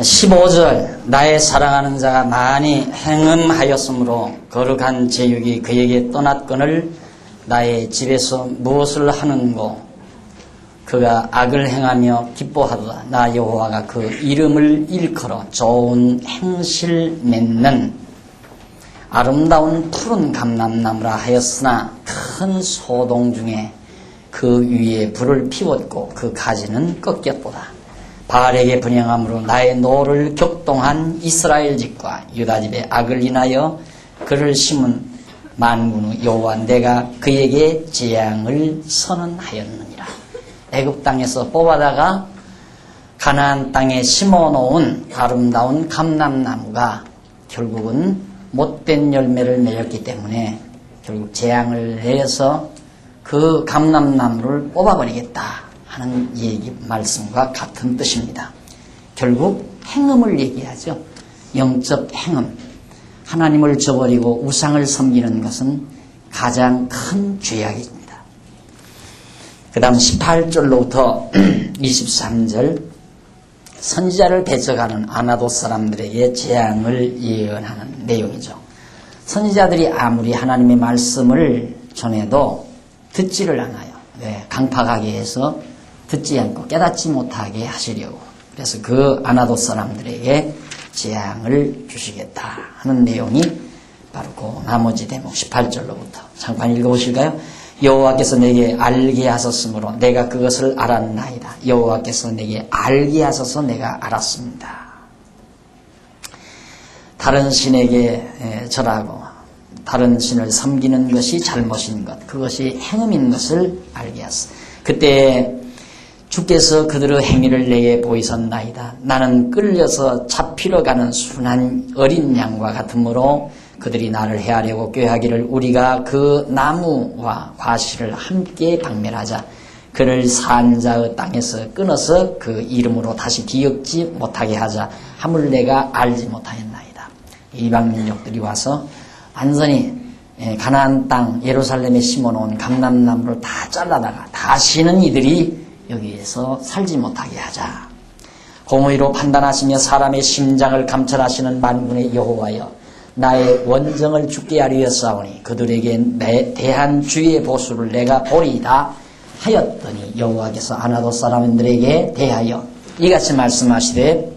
15절 나의 사랑하는 자가 많이 행음하였으므로 거룩한 제육이 그에게 떠났거늘 나의 집에서 무엇을 하는고 그가 악을 행하며 기뻐하도다. 나 여호와가 그 이름을 일컬어 좋은 행실 맺는 아름다운 푸른 감람나무라 하였으나 큰 소동 중에 그 위에 불을 피웠고 그 가지는 꺾였도다. 바알에게 분향함으로 나의 노를 격동한 이스라엘 집과 유다 집의 악을 인하여 그를 심은 만군의 여호와 내가 그에게 재앙을 선언하였느니라. 애굽 땅에서 뽑아다가 가나안 땅에 심어놓은 아름다운 감람나무가 결국은 못된 열매를 맺었기 때문에 결국 재앙을 내려서 그 감람나무를 뽑아버리겠다 하는 얘기 말씀과 같은 뜻입니다. 결국 행음을 얘기하죠. 영적 행음. 하나님을 저버리고 우상을 섬기는 것은 가장 큰 죄악입니다. 그 다음 18절로부터 23절 선지자를 배척하는 아나돗 사람들에게 재앙을 예언하는 내용이죠. 선지자들이 아무리 하나님의 말씀을 전해도 듣지를 않아요. 왜? 강팍하게 해서 듣지 않고 깨닫지 못하게 하시려고. 그래서 그 아나돗 사람들에게 재앙을 주시겠다 하는 내용이 바로 그 나머지 대목 18절로부터 잠깐 읽어보실까요? 여호와께서 내게 알게 하셨으므로 내가 그것을 알았나이다. 여호와께서 내게 알게 하셔서 내가 알았습니다. 다른 신에게 절하고 다른 신을 섬기는 것이 잘못인 것, 그것이 행음인 것을 알게 하소서. 그때 주께서 그들의 행위를 내게 보이셨나이다. 나는 끌려서 잡히러 가는 순한 어린 양과 같으므로 그들이 나를 해하려고 꾀하기를 우리가 그 나무와 과실을 함께 박멸하자. 그를 산자의 땅에서 끊어서 그 이름으로 다시 기억지 못하게 하자. 함을 내가 알지 못하였나이다. 이방 민족들이 와서 완전히 가나안 땅 예루살렘에 심어놓은 감람나무를 다 잘라다가 다시는 이들이 여기에서 살지 못하게 하자. 공의로 판단하시며 사람의 심장을 감찰하시는 만군의 여호와여, 나의 원정을 죽게 하리였사오니 그들에게 내 대한 주의 보수를 내가 보리이다 하였더니 여호와께서 아나돗 사람들에게 대하여 이같이 말씀하시되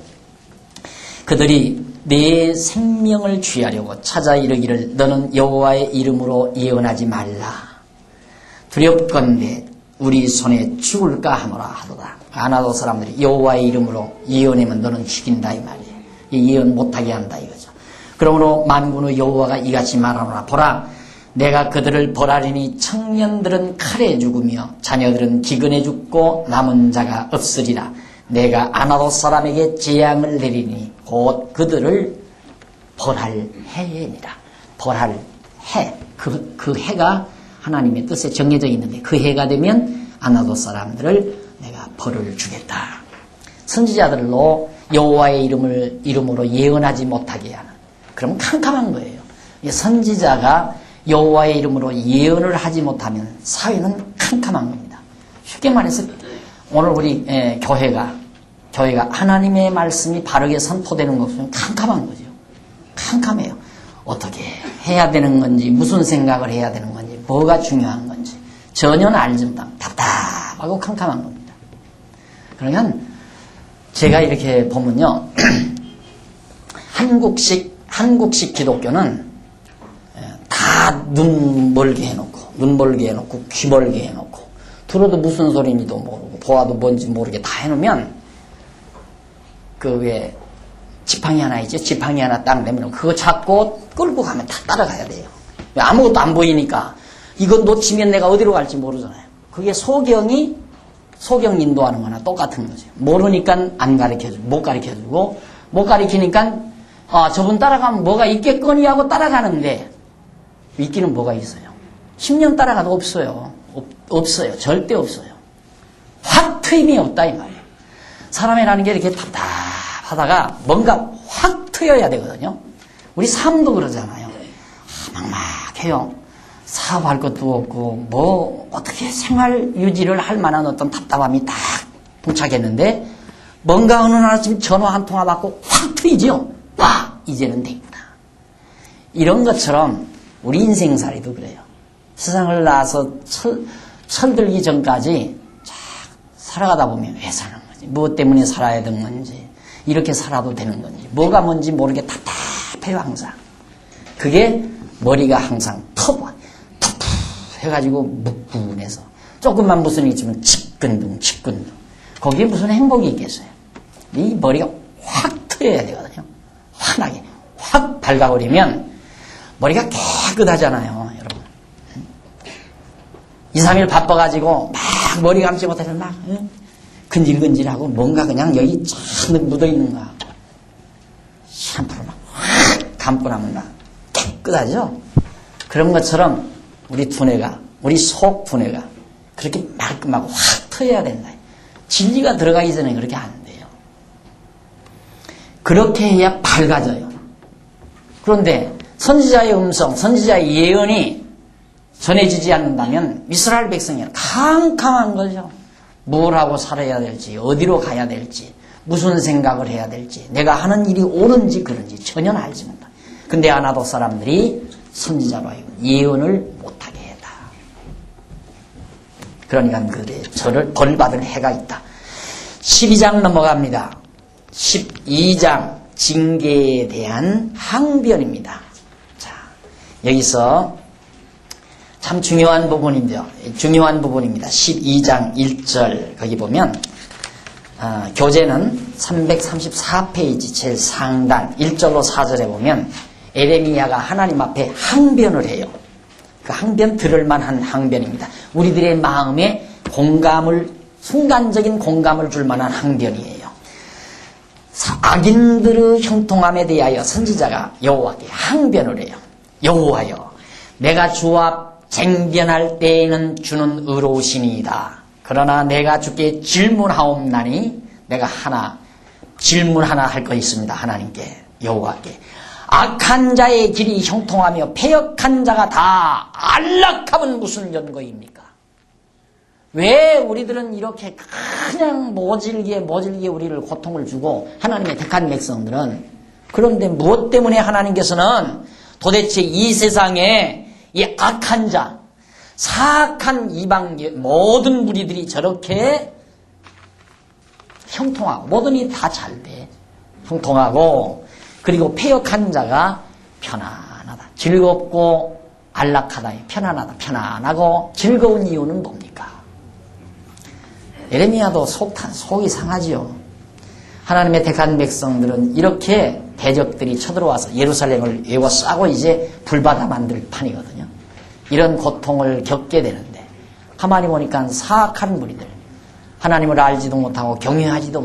그들이 내 생명을 취하려고 찾아 이르기를 너는 여호와의 이름으로 예언하지 말라. 두렵건대 우리 손에 죽을까 하노라 하도다. 아나돗 사람들이 여호와의 이름으로 예언하면 너는 죽인다 이 말이에요. 예언 못하게 한다 이거죠. 그러므로 만군의 여호와가 이같이 말하노라. 보라, 내가 그들을 벌하리니 청년들은 칼에 죽으며 자녀들은 기근에 죽고 남은 자가 없으리라. 내가 아나돗 사람에게 재앙을 내리니 곧 그들을 벌할 해니라. 벌할 해. 그 해가 하나님의 뜻에 정해져 있는데 그 해가 되면 아나돗 사람들을 내가 벌을 주겠다. 선지자들로 여호와의 이름으로 예언하지 못하게 하는. 그러면 캄캄한 거예요. 선지자가 여호와의 이름으로 예언을 하지 못하면 사회는 캄캄한 겁니다. 쉽게 말해서 오늘 우리 교회가 하나님의 말씀이 바르게 선포되는 것은 캄캄한 거죠. 캄캄해요. 어떻게 해야 되는 건지, 무슨 생각을 해야 되는 건지, 뭐가 중요한 건지 전혀 알지 못하고 답답하고 캄캄한 겁니다. 그러면 제가 이렇게 보면요, 한국식 기독교는 다 눈 멀게 해놓고 귀 멀게 해놓고 들어도 무슨 소리인지도 모르고 보아도 뭔지 모르게 다 해놓으면 그 왜 지팡이 하나 있죠? 지팡이 하나 딱 내면 그거 잡고 끌고 가면 다 따라가야 돼요. 아무것도 안 보이니까 이거 놓치면 내가 어디로 갈지 모르잖아요. 그게 소경 인도하는 거나 똑같은 거죠. 모르니까 안 가르쳐주고 못 가르쳐주고 못 가르치니까 저분 따라가면 뭐가 있겠거니 하고 따라가는데 있기는 뭐가 있어요. 10년 따라가도 없어요. 없어요. 절대 없어요. 확 트임이 없다 이 말이에요. 사람이라는 게 이렇게 답답하다가 뭔가 확 트여야 되거든요. 우리 삶도 그러잖아요. 막막해요. 사업할 것도 없고 뭐 어떻게 생활 유지를 할 만한 어떤 답답함이 딱 봉착했는데 뭔가 어느 날 아침 전화 한 통화 받고 확 트이죠. 와, 이제는 되구나. 이런 것처럼 우리 인생살이도 그래요. 세상을 나와서 철들기 전까지 쫙 살아가다 보면 왜 사는 건지, 무엇 때문에 살아야 되는 건지, 이렇게 살아도 되는 건지, 뭐가 뭔지 모르게 답답해요, 항상. 그게 머리가 항상 터프 해가지고 묵분해서 조금만 무슨 일이 있으면 치근둥. 거기에 무슨 행복이 있겠어요? 이 머리가 확 트여야 되거든요. 환하게 확 밝아버리면 머리가 깨끗하잖아요, 여러분. 2, 3일 바빠가지고 막 머리 감지 못해서 막 근질근질하고 뭔가 그냥 여기 쫙 묻어있는 거야. 샴푸로 막 확 감고 나면 막 깨끗하죠? 그런 것처럼 우리 두뇌가, 우리 속 두뇌가 그렇게 말끔하고 확 트여야 된다. 진리가 들어가기 전에 그렇게 안 돼요. 그렇게 해야 밝아져요. 그런데 선지자의 음성, 선지자의 예언이 전해지지 않는다면 이스라엘 백성이 캄캄한 거죠. 뭘 하고 살아야 될지, 어디로 가야 될지, 무슨 생각을 해야 될지, 내가 하는 일이 옳은지 그른지 전혀 알지 못한다. 근데 아나도 사람들이 선지자로 하여금 예언을 못하게 했다. 그러니까 그들의 저를 벌받을 해가 있다. 12장 넘어갑니다. 12장 징계에 대한 항변입니다. 자, 여기서 참 중요한 부분인데요. 중요한 부분입니다. 12장 1절 거기 보면 교재는 334페이지 제일 상단 1절로 4절에 보면 에레미야가 하나님 앞에 항변을 해요. 그 항변 들을 만한 항변입니다. 우리들의 마음에 공감을, 순간적인 공감을 줄 만한 항변이에요. 악인들의 형통함에 대하여 선지자가 여호와께 항변을 해요. 여호와여, 내가 주와 쟁변할 때에는 주는 의로우시니이다. 그러나 내가 주께 질문하옵나니 내가 질문 하나 할 거 있습니다. 하나님께, 여호와께. 악한 자의 길이 형통하며 패역한 자가 다 안락함은 무슨 연고입니까? 왜 우리들은 이렇게 그냥 모질게 우리를 고통을 주고 하나님의 택한 백성들은, 그런데 무엇 때문에 하나님께서는 도대체 이 세상에 이 악한 자, 사악한 이방 모든 무리들이 저렇게 형통하고 모든 일이 다 잘 돼. 형통하고 그리고 패역한 자가 편안하다. 즐겁고 안락하다. 편안하고 즐거운 이유는 뭡니까? 에레미야도 속이 상하지요. 하나님의 택한 백성들은 이렇게 대적들이 쳐들어와서 예루살렘을 에워싸고 이제 불바다 만들 판이거든요. 이런 고통을 겪게 되는데 가만히 보니까 사악한 무리들, 하나님을 알지도 못하고 경외하지도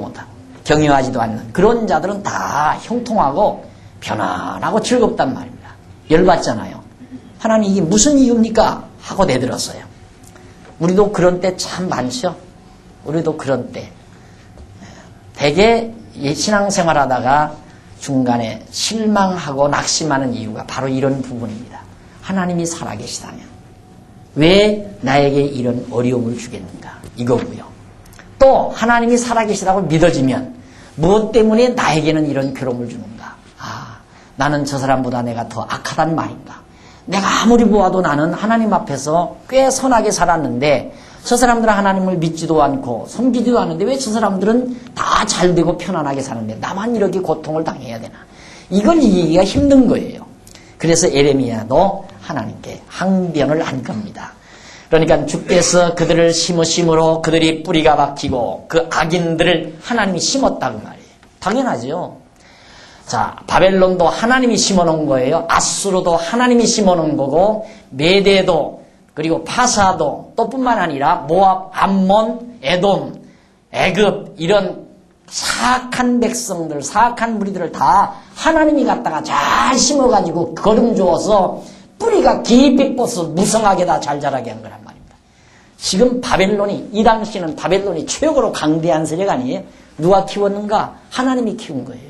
않는 그런 자들은 다 형통하고 편안하고 즐겁단 말입니다. 열받잖아요. 하나님 이게 무슨 이유입니까? 하고 내들었어요. 우리도 그런 때 참 많죠. 우리도 그런 때 대개 신앙생활하다가 중간에 실망하고 낙심하는 이유가 바로 이런 부분입니다. 하나님이 살아계시다면 왜 나에게 이런 어려움을 주겠는가? 이거고요. 또 하나님이 살아계시다고 믿어지면 무엇 때문에 나에게는 이런 괴로움을 주는가? 나는 저 사람보다 내가 더 악하단 말인가? 내가 아무리 보아도 나는 하나님 앞에서 꽤 선하게 살았는데 저 사람들은 하나님을 믿지도 않고 섬기지도 않는데 왜 저 사람들은 다 잘되고 편안하게 사는데 나만 이렇게 고통을 당해야 되나? 이걸 이기기가 힘든 거예요. 그래서 에레미야도 하나님께 항변을 한 겁니다. 그러니까 주께서 그들을 심으심으로 그들이 뿌리가 박히고 그 악인들을 하나님이 심었다고 말이에요. 당연하죠. 자, 바벨론도 하나님이 심어놓은 거예요. 아수르도 하나님이 심어놓은 거고 메대도 그리고 파사도 또 뿐만 아니라 모압, 암몬, 에돔, 애굽 이런 사악한 백성들, 사악한 무리들을 다 하나님이 갖다가 잘 심어가지고 거름 주어서 뿌리가 깊이 뻗어서 무성하게 다 잘 자라게 한 거란 말입니다. 지금 바벨론이, 이 당시는 바벨론이 최고로 강대한 세력 아니에요? 누가 키웠는가? 하나님이 키운 거예요.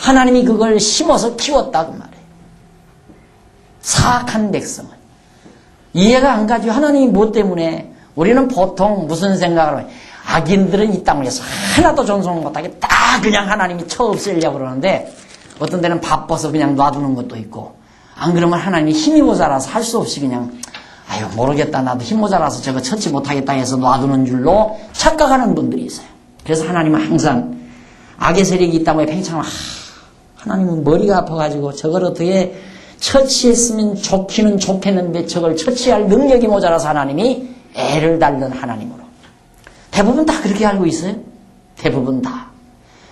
하나님이 그걸 심어서 키웠다고 말해요. 사악한 백성을. 이해가 안 가죠. 하나님이 무엇 때문에? 우리는 보통 무슨 생각을 해요? 악인들은 이 땅 위에서 하나도 존속 못하게 다 그냥 하나님이 쳐 없애려고 그러는데 어떤 데는 바빠서 그냥 놔두는 것도 있고 안 그러면 하나님이 힘이 모자라서 할 수 없이 그냥 아유 모르겠다 나도 힘 모자라서 저거 처치 못하겠다 해서 놔두는 줄로 착각하는 분들이 있어요. 그래서 하나님은 항상 악의 세력이 이 땅에 팽창을 하나님은 머리가 아파가지고 저걸 어떻게 처치했으면 좋기는 좋겠는데 저걸 처치할 능력이 모자라서 하나님이 애를 달는 하나님으로 대부분 다 그렇게 알고 있어요. 대부분 다.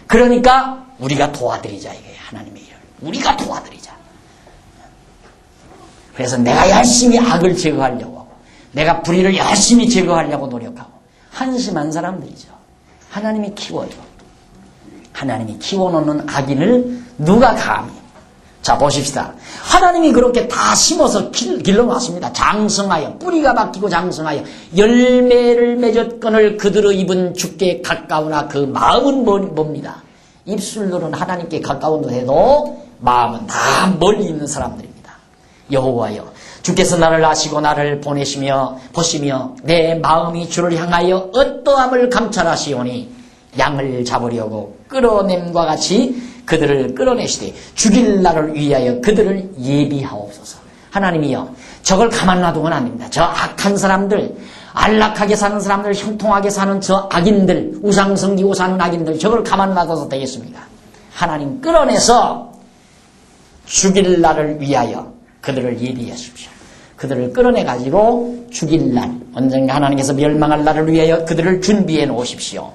그러니까 우리가 도와드리자 이거예요. 하나님의 일을 우리가 도와드리자. 그래서 내가 열심히 악을 제거하려고 하고 내가 불의를 열심히 제거하려고 노력하고 한심한 사람들이죠. 하나님이 키워요. 하나님이 키워놓는 악인을 누가 감히. 자 보십시다. 하나님이 그렇게 다 심어서 길러놨습니다. 장성하여 뿌리가 박히고 장성하여 열매를 맺었거늘 그들의 입은 주께 가까우나 그 마음은 멉니다. 입술로는 하나님께 가까운 듯 해도 마음은 다 멀리 있는 사람들입니다. 여호와여 주께서 나를 아시고 나를 보시며 내 마음이 주를 향하여 어떠함을 감찰하시오니 양을 잡으려고 끌어냄과 같이 그들을 끌어내시되 죽일 날을 위하여 그들을 예비하옵소서. 하나님이여 저걸 가만 놔두면 안 됩니다. 저 악한 사람들 안락하게 사는 사람들 형통하게 사는 저 악인들 우상 섬기고 사는 악인들 저걸 가만 놔둬서 되겠습니까? 하나님 끌어내서 죽일 날을 위하여 그들을 예비하십시오. 그들을 끌어내가지고 죽일 날 언젠가 하나님께서 멸망할 날을 위하여 그들을 준비해 놓으십시오.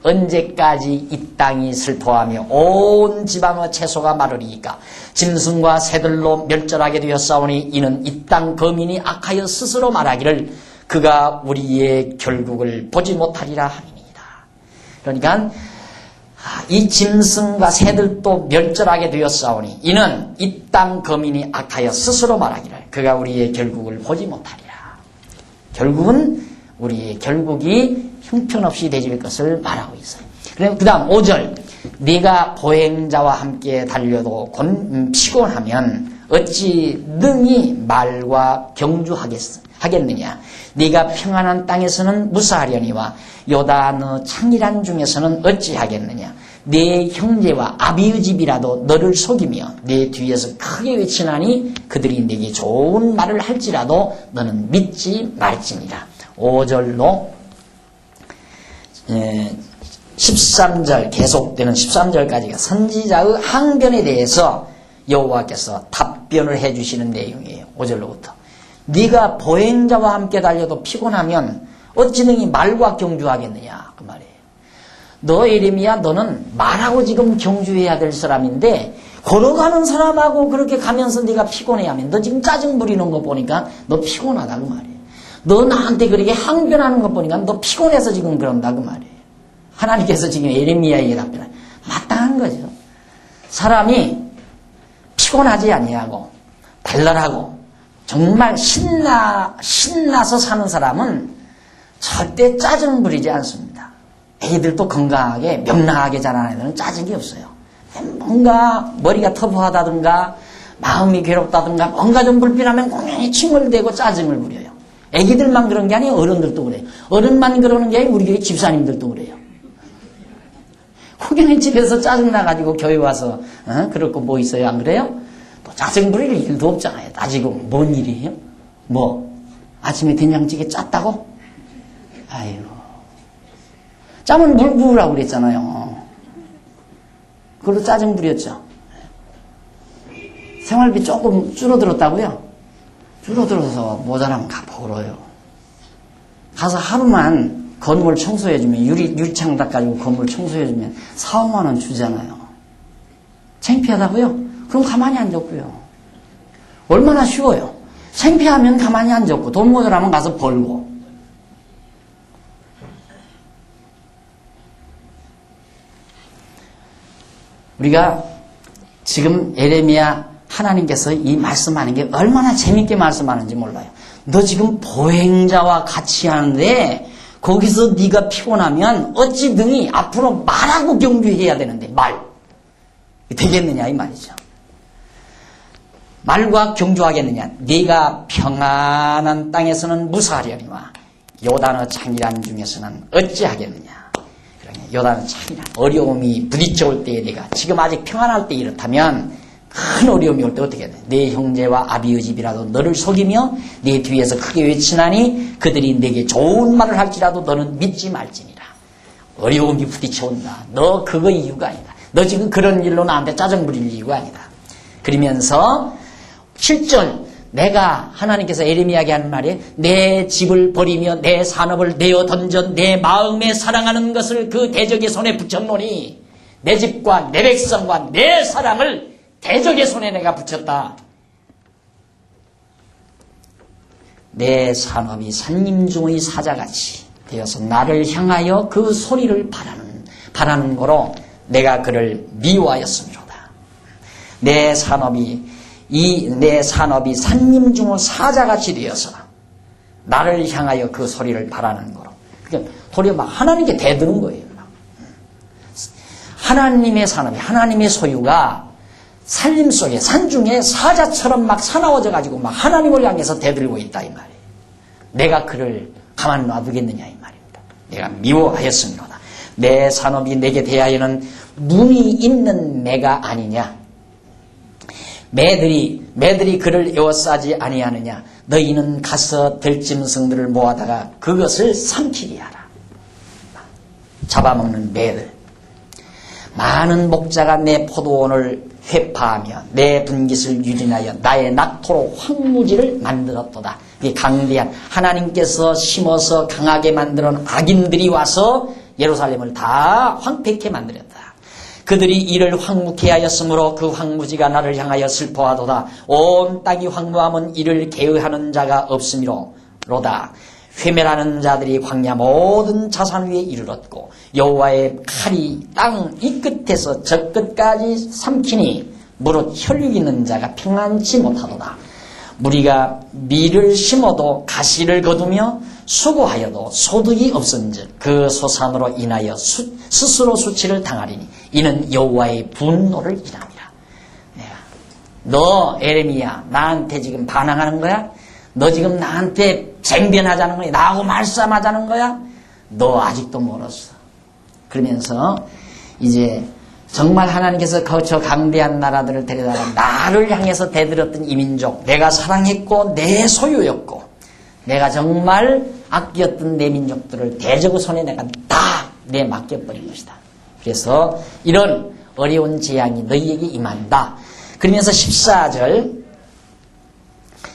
언제까지 이 땅이 슬퍼하며 온 지방의 채소가 마르리이까 짐승과 새들로 멸절하게 되었사오니 이는 이 땅 거민이 악하여 스스로 말하기를 그가 우리의 결국을 보지 못하리라 함이니이다. 그러니까 이 짐승과 새들도 멸절하게 되었사오니 이는 이 땅 거민이 악하여 스스로 말하기를 그가 우리의 결국을 보지 못하리라. 결국은 우리의 결국이 형편없이 되질 것을 말하고 있어요. 그 다음 5절 네가 보행자와 함께 달려도 피곤하면 어찌 능히 말과 경주하겠느냐. 네가 평안한 땅에서는 무사하려니와 요단의 창이란 중에서는 어찌하겠느냐. 내 형제와 아비의 집이라도 너를 속이며 내 뒤에서 크게 외치나니 그들이 내게 좋은 말을 할지라도 너는 믿지 말지니라. 5절로 13절 계속되는 13절까지가 선지자의 항변에 대해서 여호와께서 답변을 해주시는 내용이에요. 5절로부터 네가 보행자와 함께 달려도 피곤하면 어찌 능히 말과 경주하겠느냐 그 말이에요. 너 예레미야 너는 말하고 지금 경주해야 될 사람인데 걸어가는 사람하고 그렇게 가면서 네가 피곤해하면 너 지금 짜증 부리는 거 보니까 너 피곤하다 그 말이에요. 너 나한테 그렇게 항변하는 거 보니까 너 피곤해서 지금 그런다 그 말이에요. 하나님께서 지금 예레미야에게 답변을 마땅한 거죠. 사람이 피곤하지 아니하고 발랄하고 정말 신나서 사는 사람은 절대 짜증 부리지 않습니다. 애들도 건강하게 명랑하게 자라는 애들은 짜증이 없어요. 뭔가 머리가 터프하다든가 마음이 괴롭다든가 뭔가 좀 불편하면 공연히 침을 대고 짜증을 부려요. 애기들만 그런 게 아니에요. 어른들도 그래요. 어른만 그러는 게 아니고 우리 교회 집사님들도 그래요. 공연히 집에서 짜증나가지고 교회 와서 그럴 거 뭐 있어요? 안 그래요? 또 짜증 부릴 일도 없잖아요. 따지고 뭔 일이에요? 뭐 아침에 된장찌개 짰다고? 아이고 짜면 물 부으라고 그랬잖아요. 그걸로 짜증 부렸죠. 생활비 조금 줄어들었다고요? 줄어들어서 모자라면 갚아오러요. 가서 하루만 건물 청소해주면 유리창 닦아가지고 건물 청소해주면 4, 5만 원 주잖아요. 창피하다고요? 그럼 가만히 앉았고요. 얼마나 쉬워요. 창피하면 가만히 앉았고 돈 모자라면 가서 벌고. 우리가 지금 예레미야 하나님께서 이 말씀하는 게 얼마나 재밌게 말씀하는지 몰라요. 너 지금 보행자와 같이 하는데 거기서 네가 피곤하면 어찌 능히 앞으로 말하고 경주해야 되는데 말 되겠느냐 이 말이죠. 말과 경주하겠느냐. 네가 평안한 땅에서는 무사하려니와 요단의 창이란 중에서는 어찌하겠느냐. 요단의 창이란 어려움이 부딪혀올 때에 내가 지금 아직 평안할 때 이렇다면 큰 어려움이 올 때 어떻게 해야 돼? 내 형제와 아비의 집이라도 너를 속이며 내 뒤에서 크게 외치나니 그들이 내게 좋은 말을 할지라도 너는 믿지 말지니라. 어려움이 부딪혀온다. 너 그거 이유가 아니다. 너 지금 그런 일로 나한테 짜증 부릴 이유가 아니다. 그러면서 7절 내가 하나님께서 에레미야에게 하는 말이 내 집을 버리며 내 산업을 내어 던져 내 마음에 사랑하는 것을 그 대적의 손에 붙였노니 내 집과 내 백성과 내 사랑을 대적의 손에 내가 붙였다. 내 산업이 산림중의 사자같이 되어서 나를 향하여 그 소리를 바라는 거로 내가 그를 미워하였음이로다. 내 산업이 산림중의 사자같이 되어서 나를 향하여 그 소리를 바라는 거로. 그러니까 도리어 막 하나님께 대드는 거예요. 하나님의 산업이, 하나님의 소유가 산림 속에, 산중에 사자처럼 막 사나워져 가지고 막 하나님을 향해서 대들고 있다 이 말이에요. 내가 그를 가만 놔두겠느냐 이 말입니다. 내가 미워하였음이로다. 내 산업이 내게 대하여는 눈이 있는 매가 아니냐. 매들이 그를 에워싸지 아니하느냐. 너희는 가서 들짐승들을 모아다가 그것을 삼키게 하라. 잡아먹는 매들. 많은 목자가 내 포도원을 회파하며 내 분깃을 유린하여 나의 낙토로 황무지를 만들었도다. 이 강대한 하나님께서 심어서 강하게 만들어 놓은 악인들이 와서 예루살렘을 다 황폐케 만들었다. 그들이 이를 황무케 하였으므로 그 황무지가 나를 향하여 슬퍼하도다. 온 땅이 황무하면 이를 개의하는 자가 없음이로다. 회멸하는 자들이 광야 모든 자산 위에 이르렀고 여호와의 칼이 땅 이 끝에서 저 끝까지 삼키니 무릇 혈육 있는 자가 평안치 못하도다. 무리가 밀을 심어도 가시를 거두며 수고하여도 소득이 없은즉 그 소산으로 인하여 스스로 수치를 당하리니 이는 여호와의 분노를 인함이라. 너 에레미야 나한테 지금 반항하는 거야? 너 지금 나한테 쟁변하자는 거야? 나하고 말싸움하자는 거야? 너 아직도 멀었어. 그러면서 이제 정말 하나님께서 저 강대한 나라들을 데려다가 나를 향해서 대들었던 이민족, 내가 사랑했고 내 소유였고 내가 정말 아꼈던 내 민족들을 대적의 손에 내가 다 내맡겨버린 것이다. 그래서 이런 어려운 재앙이 너희에게 임한다. 그러면서 14절로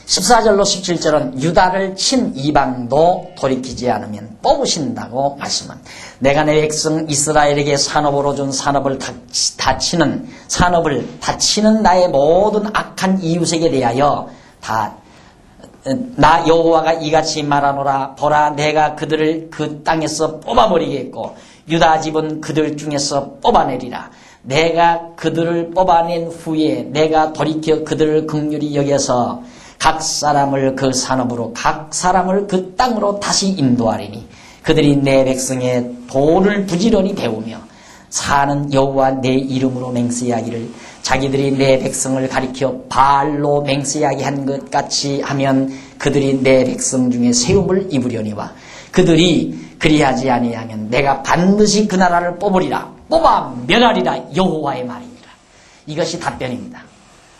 17절은 유다를 친 이방도 돌이키지 않으면 뽑으신다고 말씀은 내가 내 백성 이스라엘에게 산업으로 준 산업을 다치는 나의 모든 악한 이웃에게 대하여 나 여호와가 이같이 말하노라. 보라 내가 그들을 그 땅에서 뽑아버리겠고 유다 집은 그들 중에서 뽑아내리라. 내가 그들을 뽑아낸 후에 내가 돌이켜 그들을 긍휼히 여겨서 각 사람을 그 산업으로 각 사람을 그 땅으로 다시 인도하리니 그들이 내 백성의 도를 부지런히 배우며 사는 여호와 내 이름으로 맹세하기를 자기들이 내 백성을 가리켜 바알로 맹세하게 한 것 같이 하면 그들이 내 백성 중에 세움을 입으려니와 그들이 그리하지 아니하면 내가 반드시 그 나라를 뽑아 멸하리라 여호와의 말이니라. 이것이 답변입니다.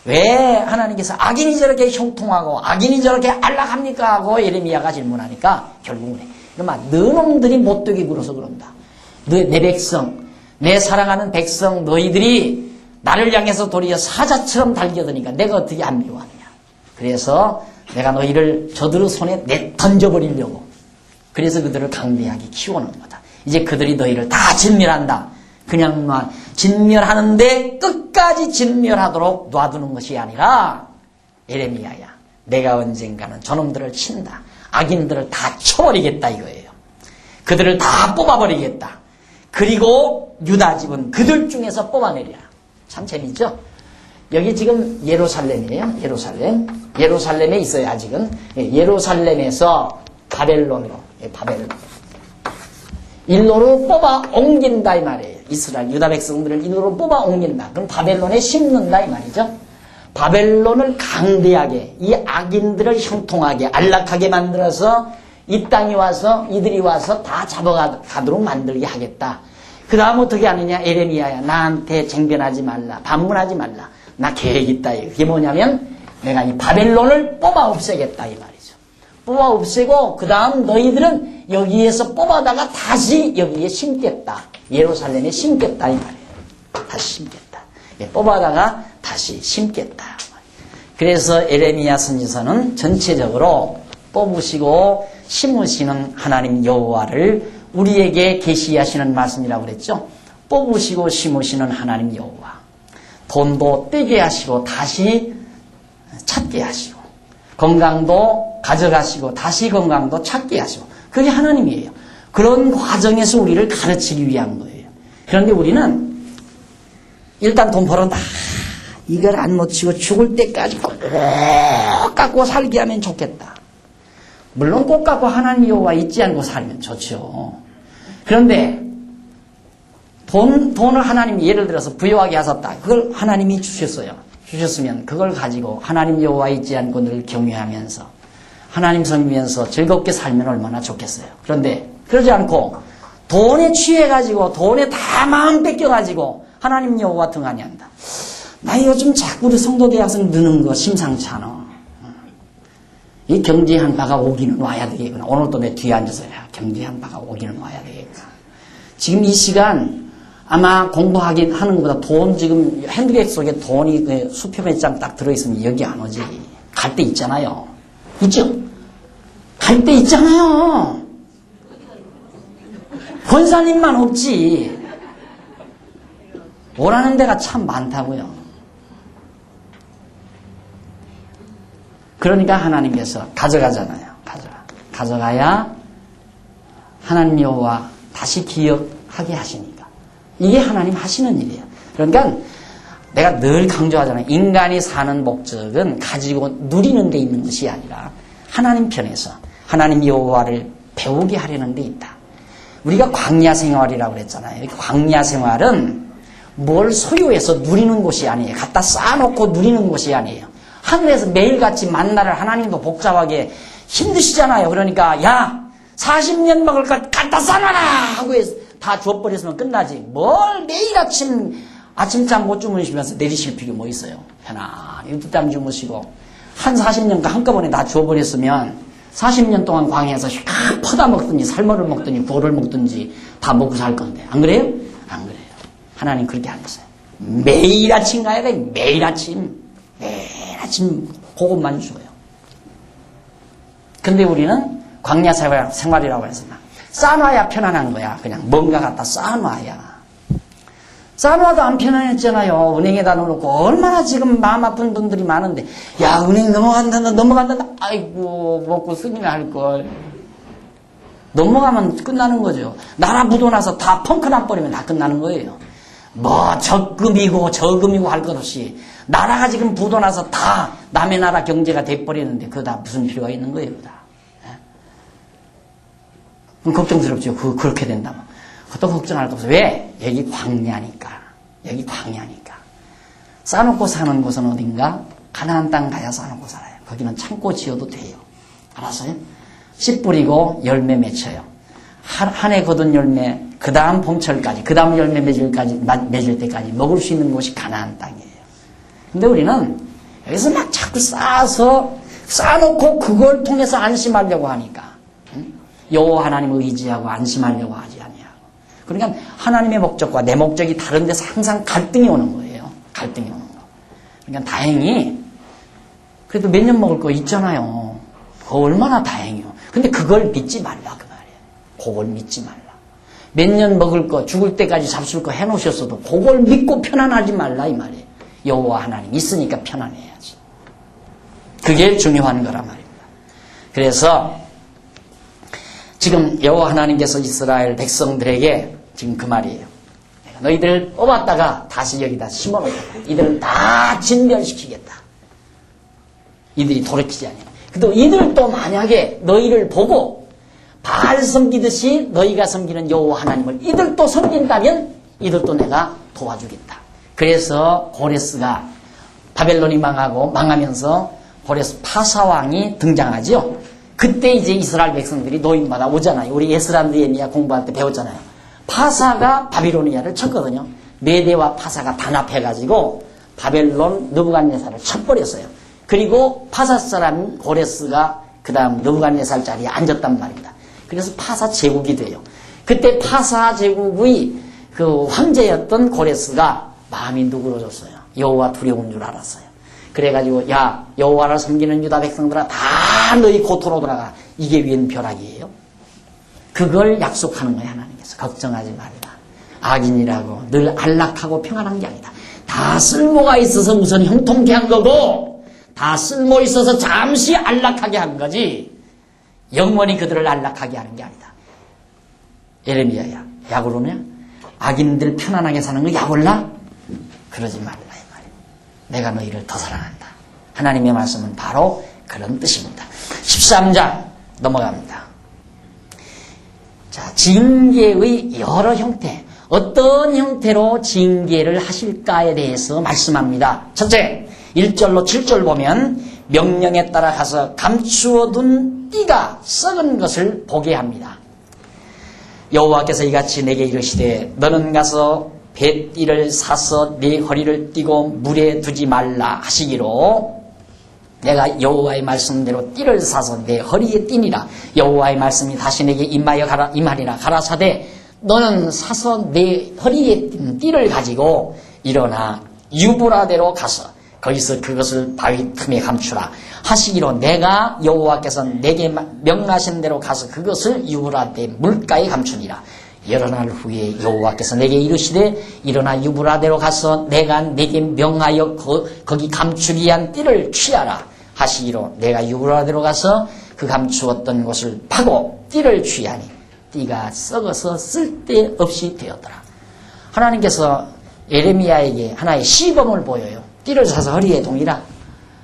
왜 하나님께서 악인이 저렇게 형통하고 악인이 저렇게 안락합니까? 하고 예레미야가 질문하니까 결국은 그러면 너놈들이 못되게 굴어서 그런다. 내 백성, 내 사랑하는 백성 너희들이 나를 향해서 도리어 사자처럼 달겨드니까 내가 어떻게 안 미워하느냐. 그래서 내가 너희를 저들의 손에 던져버리려고 그래서 그들을 강대하게 키워놓은 거다. 이제 그들이 너희를 다 진멸한다. 그냥만 진멸하는데 끝까지 진멸하도록 놔두는 것이 아니라 예레미야야 내가 언젠가는 저놈들을 친다. 악인들을 다 쳐버리겠다 이거예요. 그들을 다 뽑아버리겠다. 그리고 유다 집은 그들 중에서 뽑아내리라. 참 재밌죠? 여기 지금 예루살렘이에요. 예루살렘에 있어요 아직은. 예루살렘에서 바벨론으로 일로로 뽑아 옮긴다 이 말이에요. 이스라엘 유다 백성들을 일로로 뽑아 옮긴다. 그럼 바벨론에 심는다 이 말이죠. 바벨론을 강대하게 이 악인들을 형통하게 안락하게 만들어서 이 땅에 와서 이들이 와서 다 잡아가도록 만들게 하겠다. 그 다음 어떻게 하느냐? 에레미야야, 나한테 쟁변하지 말라, 반문하지 말라. 나 계획 있다. 그게 뭐냐면 내가 이 바벨론을 뽑아 없애겠다 이 말이죠. 뽑아 없애고 그 다음 너희들은 여기에서 뽑아다가 다시 여기에 심겠다. 예루살렘에 심겠다 이 말이에요. 다시 심겠다. 뽑아다가 다시 심겠다. 그래서 에레미야 선지서는 전체적으로 뽑으시고 심으시는 하나님 여호와를 우리에게 계시하시는 말씀이라고 그랬죠. 뽑으시고 심으시는 하나님 여호와. 돈도 떼게 하시고 다시 찾게 하시고, 건강도 가져가시고 다시 건강도 찾게 하시고, 그게 하나님이에요. 그런 과정에서 우리를 가르치기 위한 거예요. 그런데 우리는 일단 돈 벌었다, 이걸 안 놓치고 죽을 때까지 꼭 갖고 살게 하면 좋겠다. 물론 꼭 갖고 하나님 여호와 잊지 않고 살면 좋죠. 그런데 돈을 하나님이 예를 들어서 부유하게 하셨다. 그걸 하나님이 주셨으면 그걸 가지고 하나님 여호와 잊지 않고 늘 경외하면서 하나님 섬기면서 즐겁게 살면 얼마나 좋겠어요. 그런데 그러지 않고 돈에 취해가지고 돈에 다 마음 뺏겨가지고 하나님 여호와 등한히 한다. 나 요즘 자꾸 우리 성도대 학생 느는 거 심상치 않아. 이 경제 한파가 오기는 와야 되겠구나. 오늘도 내 뒤에 앉아서 경제 한파가 오기는 와야 되겠구나. 지금 이 시간 아마 공부하는 것보다 돈 지금 핸드백 속에 돈이 수표 몇 장 딱 들어있으면 여기 안 오지. 갈 때 있잖아요. 있죠? 갈 때 있잖아요. 권사님만 없지. 오라는 데가 참 많다고요. 그러니까 하나님께서 가져가잖아요. 가져가야 하나님 여호와 다시 기억하게 하시니까. 이게 하나님 하시는 일이에요. 그러니까 내가 늘 강조하잖아요. 인간이 사는 목적은 가지고 누리는 데 있는 것이 아니라 하나님 편에서 하나님 여호와를 배우게 하려는 데 있다. 우리가 광야 생활이라고 그랬잖아요. 광야 생활은 뭘 소유해서 누리는 곳이 아니에요. 갖다 쌓아놓고 누리는 곳이 아니에요. 하늘에서 매일같이 만나를 하나님도 복잡하게 힘드시잖아요. 그러니까 야 40년 먹을 것 갖다 쌓아놔라 하고 해서 다 줘버렸으면 끝나지. 뭘 매일 아침잠 못 주무시면서 내리실 필요 뭐 있어요. 편안히 늦잠 주무시고 한 40년간 한꺼번에 다 줘버렸으면 40년 동안 광야에서 휙 퍼다 먹든지 삶어를 먹든지 구호를 먹든지 다 먹고 살 건데 안 그래요? 안 그래요. 하나님 그렇게 안 했어요. 매일 아침 가야 돼. 매일 아침 그것만 줘요. 근데 우리는 광야 생활이라고 해서 쌓아놔야 편안한 거야. 그냥 뭔가 갖다 쌓아놔야. 쌓아놔도 안 편안했잖아요. 은행에다 넣어놓고 얼마나 지금 마음 아픈 분들이 많은데 야 은행 넘어간다. 아이고 먹고 쓰기나 할걸. 넘어가면 끝나는 거죠. 나라 묻어나서 다 펑크 나버리면 다 끝나는 거예요. 뭐 적금이고 저금이고 할 것 없이 나라가 지금 묻어나서 다 남의 나라 경제가 돼버리는데 그거 다 무슨 필요가 있는 거예요. 다. 걱정스럽죠. 그렇게 된다면. 그것도 걱정할 거 없어요. 왜? 여기 광야니까. 쌓아놓고 사는 곳은 어딘가? 가나안 땅 가야 쌓아놓고 살아요. 거기는 참고 지어도 돼요. 알았어요? 씨 뿌리고 열매 맺혀요. 한 해 거둔 열매, 그 다음 봄철까지, 그 다음 열매 맺을 때까지 먹을 수 있는 곳이 가나안 땅이에요. 근데 우리는 여기서 막 자꾸 쌓아놓고 그걸 통해서 안심하려고 하니까. 여호와 하나님을 의지하고 안심하려고 하지 아니하고. 그러니까 하나님의 목적과 내 목적이 다른 데서 항상 갈등이 오는 거예요. 갈등이 오는 거. 그러니까 다행히 그래도 몇 년 먹을 거 있잖아요. 그거 얼마나 다행이요. 근데 그걸 믿지 말라 그 말이에요. 그걸 믿지 말라. 몇 년 먹을 거 죽을 때까지 잡술 거 해놓으셨어도 그걸 믿고 편안하지 말라 이 말이에요. 여호와 하나님 있으니까 편안해야지. 그게 중요한 거란 말입니다. 그래서 지금 여호와 하나님께서 이스라엘 백성들에게 지금 그 말이에요. 너희들을 뽑았다가 다시 여기다 심어놓겠다. 이들을 다 진멸시키겠다. 이들이 돌이키지 않냐. 근데 이들도 만약에 너희를 보고 바알 섬기듯이 너희가 섬기는 여호와 하나님을 이들도 섬긴다면 이들도 내가 도와주겠다. 그래서 고레스가 바벨론이 망하면서 고레스 파사왕이 등장하죠. 그때 이제 이스라엘 백성들이 노임마다 오잖아요. 우리 에스라 느헤미야 공부할 때 배웠잖아요. 파사가 바빌로니아를 쳤거든요. 메대와 파사가 단합해가지고 바벨론 느부갓네살을 쳐버렸어요. 그리고 파사 사람 고레스가 그 다음 느부갓네살 자리에 앉았단 말입니다. 그래서 파사 제국이 돼요. 그때 파사 제국의 그 황제였던 고레스가 마음이 누그러졌어요. 여호와 두려운 줄 알았어요. 그래가지고 야 여호와를 섬기는 유다 백성들아 다 너희 고토로 돌아가. 이게 웬 벼락이에요? 그걸 약속하는 거예요. 하나님께서. 걱정하지 말라. 악인이라고 늘 안락하고 평안한 게 아니다. 다 쓸모가 있어서 우선 형통케 한 거고 다 쓸모 있어서 잠시 안락하게 한 거지 영원히 그들을 안락하게 하는 게 아니다. 예레미야야 약오르냐? 악인들 편안하게 사는 거 약올라? 그러지 말라 이 말이야. 내가 너희를 더 사랑한다. 하나님의 말씀은 바로 그런 뜻입니다. 13장 넘어갑니다. 자, 징계의 여러 형태, 어떤 형태로 징계를 하실까에 대해서 말씀합니다. 첫째, 1절로 7절 보면 명령에 따라 가서 감추어둔 띠가 썩은 것을 보게 합니다. 여호와께서 이같이 내게 이르시되 너는 가서 뱃띠를 사서 네 허리를 띠고 물에 두지 말라 하시기로 내가 여호와의 말씀대로 띠를 사서 내 허리에 띠니라. 여호와의 말씀이 다시 내게 임하리라 가라사대 너는 사서 내 허리에 띈 띠를 가지고 일어나 유브라데로 가서 거기서 그것을 바위 틈에 감추라 하시기로 내가 여호와께서 내게 명하신 대로 가서 그것을 유브라데 물가에 감추니라. 여러 날 후에 여호와께서 내게 이르시되 일어나 유브라데로 가서 내가 내게 명하여 거기 감추기 위한 띠를 취하라 하시기로 내가 유브라데로 가서 그 감추었던 곳을 파고 띠를 취하니 띠가 썩어서 쓸데없이 되었더라. 하나님께서 예레미야에게 하나의 시범을 보여요. 띠를 사서 허리에 동이라.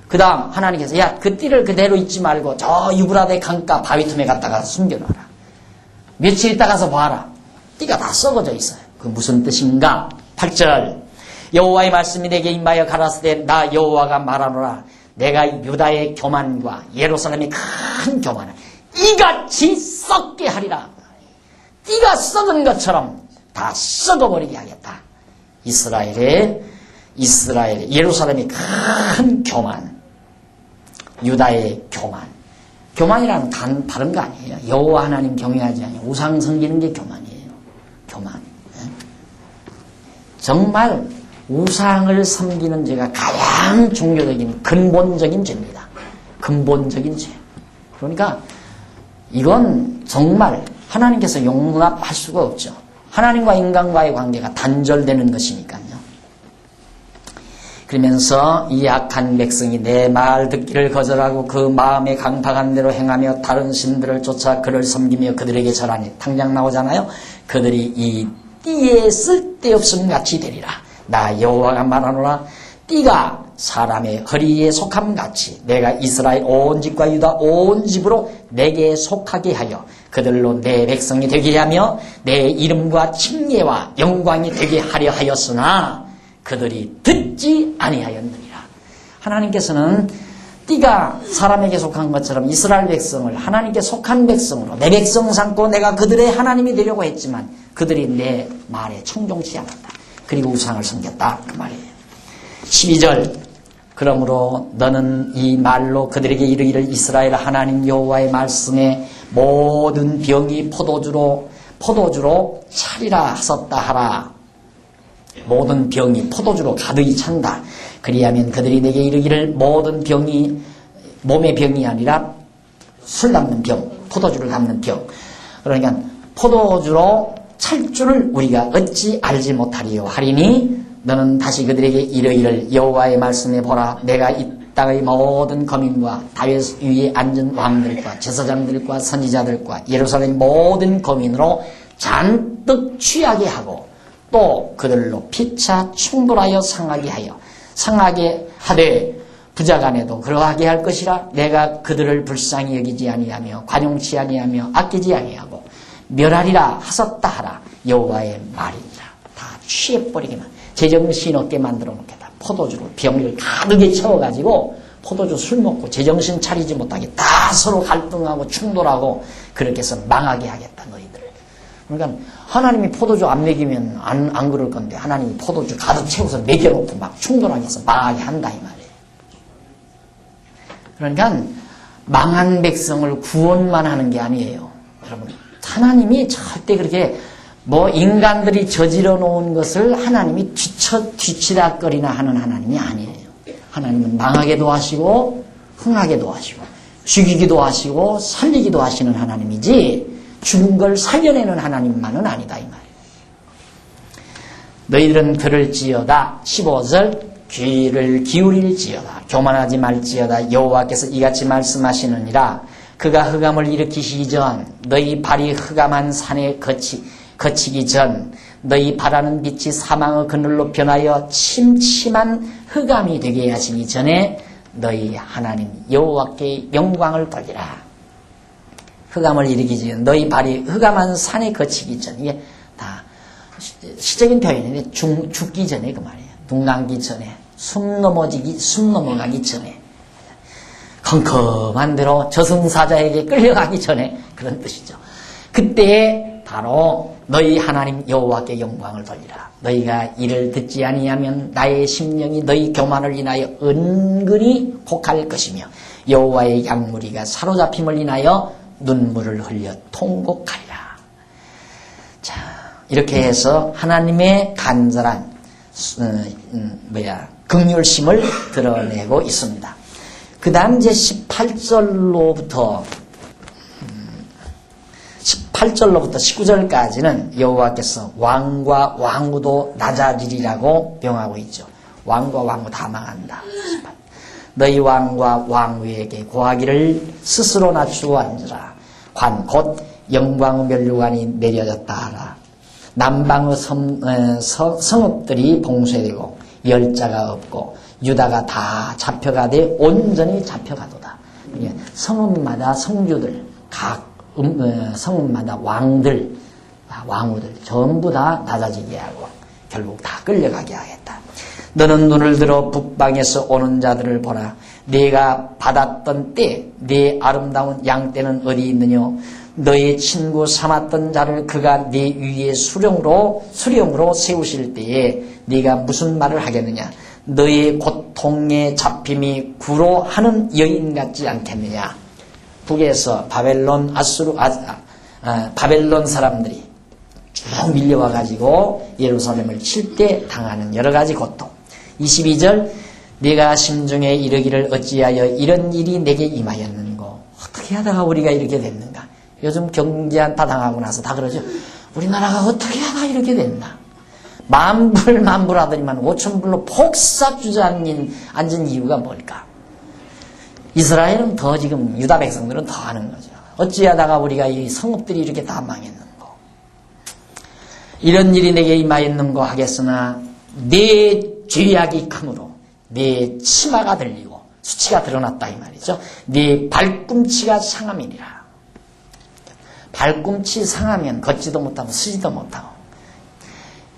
그 다음 하나님께서 야 그 띠를 그대로 잊지 말고 저 유브라데 강가 바위 틈에 갖다가 숨겨놔라. 며칠 있다 가서 봐라. 띠가 다 썩어져 있어요. 그 무슨 뜻인가? 8절 여호와의 말씀이 내게 임하여 가라사대 나 여호와가 말하노라. 내가 유다의 교만과 예루살렘의 큰 교만을 이같이 썩게 하리라. 띠가 썩은 것처럼 다 썩어버리게 하겠다. 이스라엘의 예루살렘의 큰 교만, 유다의 교만. 교만이라는 다른 거 아니에요. 여호와 하나님 경외하지 않아요. 우상 섬기는 게 교만이에요. 교만. 정말 우상을 섬기는 죄가 가장 종교적인 근본적인 죄입니다. 근본적인 죄. 그러니까 이건 정말 하나님께서 용납할 수가 없죠. 하나님과 인간과의 관계가 단절되는 것이니까요. 그러면서 이 악한 백성이 내 말 듣기를 거절하고 그 마음에 강팍한 대로 행하며 다른 신들을 쫓아 그를 섬기며 그들에게 절하니 당장 나오잖아요. 그들이 이 띠에 쓸데없음 같이 되리라. 나 여호와가 말하노라. 띠가 사람의 허리에 속함 같이 내가 이스라엘 온 집과 유다 온 집으로 내게 속하게 하여 그들로 내 백성이 되게 하며 내 이름과 칭예와 영광이 되게 하려 하였으나 그들이 듣지 아니하였느니라. 하나님께서는 띠가 사람에게 속한 것처럼 이스라엘 백성을 하나님께 속한 백성으로 내 백성 삼고 내가 그들의 하나님이 되려고 했지만 그들이 내 말에 청종치 않았다. 그리고 우상을 섬겼다. 그 말이에요. 12절 그러므로 너는 이 말로 그들에게 이르기를 이스라엘 하나님 여호와의 말씀에 모든 병이 포도주로 차리라 하셨다 하라. 모든 병이 포도주로 가득히 찬다. 그리하면 그들이 내게 이르기를 모든 병이 몸의 병이 아니라 술 담는 병, 포도주를 담는 병. 그러니까 포도주로 찰 줄을 우리가 어찌 알지 못하리요 하리니 너는 다시 그들에게 이르기를 여호와의 말씀에 보라. 내가 이 땅의 모든 거민과 다윗 위에 앉은 왕들과 제사장들과 선지자들과 예루살렘 모든 거민으로 잔뜩 취하게 하고 또 그들로 피차 충돌하여 상하게 하되 부자간에도 그러하게 할 것이라. 내가 그들을 불쌍히 여기지 아니하며 관용치 아니하며 아끼지 아니하고 멸하리라 하셨다 하라. 여호와의 말이니라. 다 취해버리게만 제정신 없게 만들어 놓겠다. 포도주로 병을 가득히 채워가지고 포도주 술 먹고 제정신 차리지 못하게 다 서로 갈등하고 충돌하고 그렇게 해서 망하게 하겠다 너희들. 그러니까 하나님이 포도주 안 먹이면 안 그럴 건데 하나님이 포도주 가득 채워서 먹여놓고 막 충돌하게 해서 망하게 한다 이 말이에요. 그러니까 망한 백성을 구원만 하는 게 아니에요. 여러분 하나님이 절대 그렇게 뭐 인간들이 저질러 놓은 것을 하나님이 뒤치다거리나 하는 하나님이 아니에요. 하나님은 망하게도 하시고 흥하게도 하시고 죽이기도 하시고 살리기도 하시는 하나님이지 죽은 걸 살려내는 하나님만은 아니다 이 말이에요. 너희들은 들을지어다 15절 귀를 기울일지어다 교만하지 말지어다 여호와께서 이같이 말씀하시느니라 그가 흑암을 일으키시기 전 너희 발이 흑암한 산에 거치기 전 너희 바라는 빛이 사망의 그늘로 변하여 침침한 흑암이 되게 하시기 전에 너희 하나님 여호와께 영광을 돌리라. 흑암을 일으키기 전 너희 발이 흑암한 산에 거치기 전 이게 다 시적인 표현인데 죽기 전에 그 말이에요. 눈 감기 전에 숨 넘어가기 전에 컴컴한 대로 저승사자에게 끌려가기 전에 그런 뜻이죠. 그때에 바로 너희 하나님 여호와께 영광을 돌리라. 너희가 이를 듣지 아니하면 나의 심령이 너희 교만을 인하여 은근히 곡할 것이며 여호와의 양무리가 사로잡힘을 인하여 눈물을 흘려 통곡하리라. 자, 이렇게 해서 하나님의 간절한 긍휼심을 드러내고 있습니다. 그 다음 이제 18절로부터 19절까지는 여호와께서 왕과 왕후도 낮아지리라고 명하고 있죠. 왕과 왕후 다 망한다. 너희 왕과 왕후에게 고하기를 스스로 낮추어 앉으라. 관 곧 영광의 면류관이 내려졌다 하라. 남방의 성읍들이 봉쇄되고 열자가 없고 유다가 다 잡혀가되 온전히 잡혀가도다. 성읍마다 성주들 각 성읍마다 왕들 왕후들 전부 다 낮아지게 하고 결국 다 끌려가게 하겠다. 너는 눈을 들어 북방에서 오는 자들을 보라. 네가 받았던 때 네 아름다운 양 떼는 어디 있느냐. 너의 친구 삼았던 자를 그가 네 위에 수령으로 세우실 때에 네가 무슨 말을 하겠느냐. 너의 고통의 잡힘이 구로하는 여인 같지 않겠느냐. 북에서 바벨론 사람들이 쭉 밀려와 가지고 예루살렘을 칠 때 당하는 여러 가지 고통. 22절 네가 심중에 이르기를 어찌하여 이런 일이 내게 임하였는고. 어떻게 하다가 우리가 이렇게 됐는가. 요즘 경제한타 당하고 나서 다 그러죠. 우리나라가 어떻게 하다 이렇게 됐나. 만불하더니만 5,000불로 폭삭 주저앉은 이유가 뭘까. 이스라엘은 더 지금 유다 백성들은 더 하는 거죠. 어찌하다가 우리가 이 성읍들이 이렇게 다 망했는고. 이런 일이 내게 임하였는고 하겠으나 내 죄악이 크므로 내 치마가 들리고 수치가 드러났다 이 말이죠. 네 발꿈치가 상함이니라. 발꿈치 상하면 걷지도 못하고 쓰지도 못하고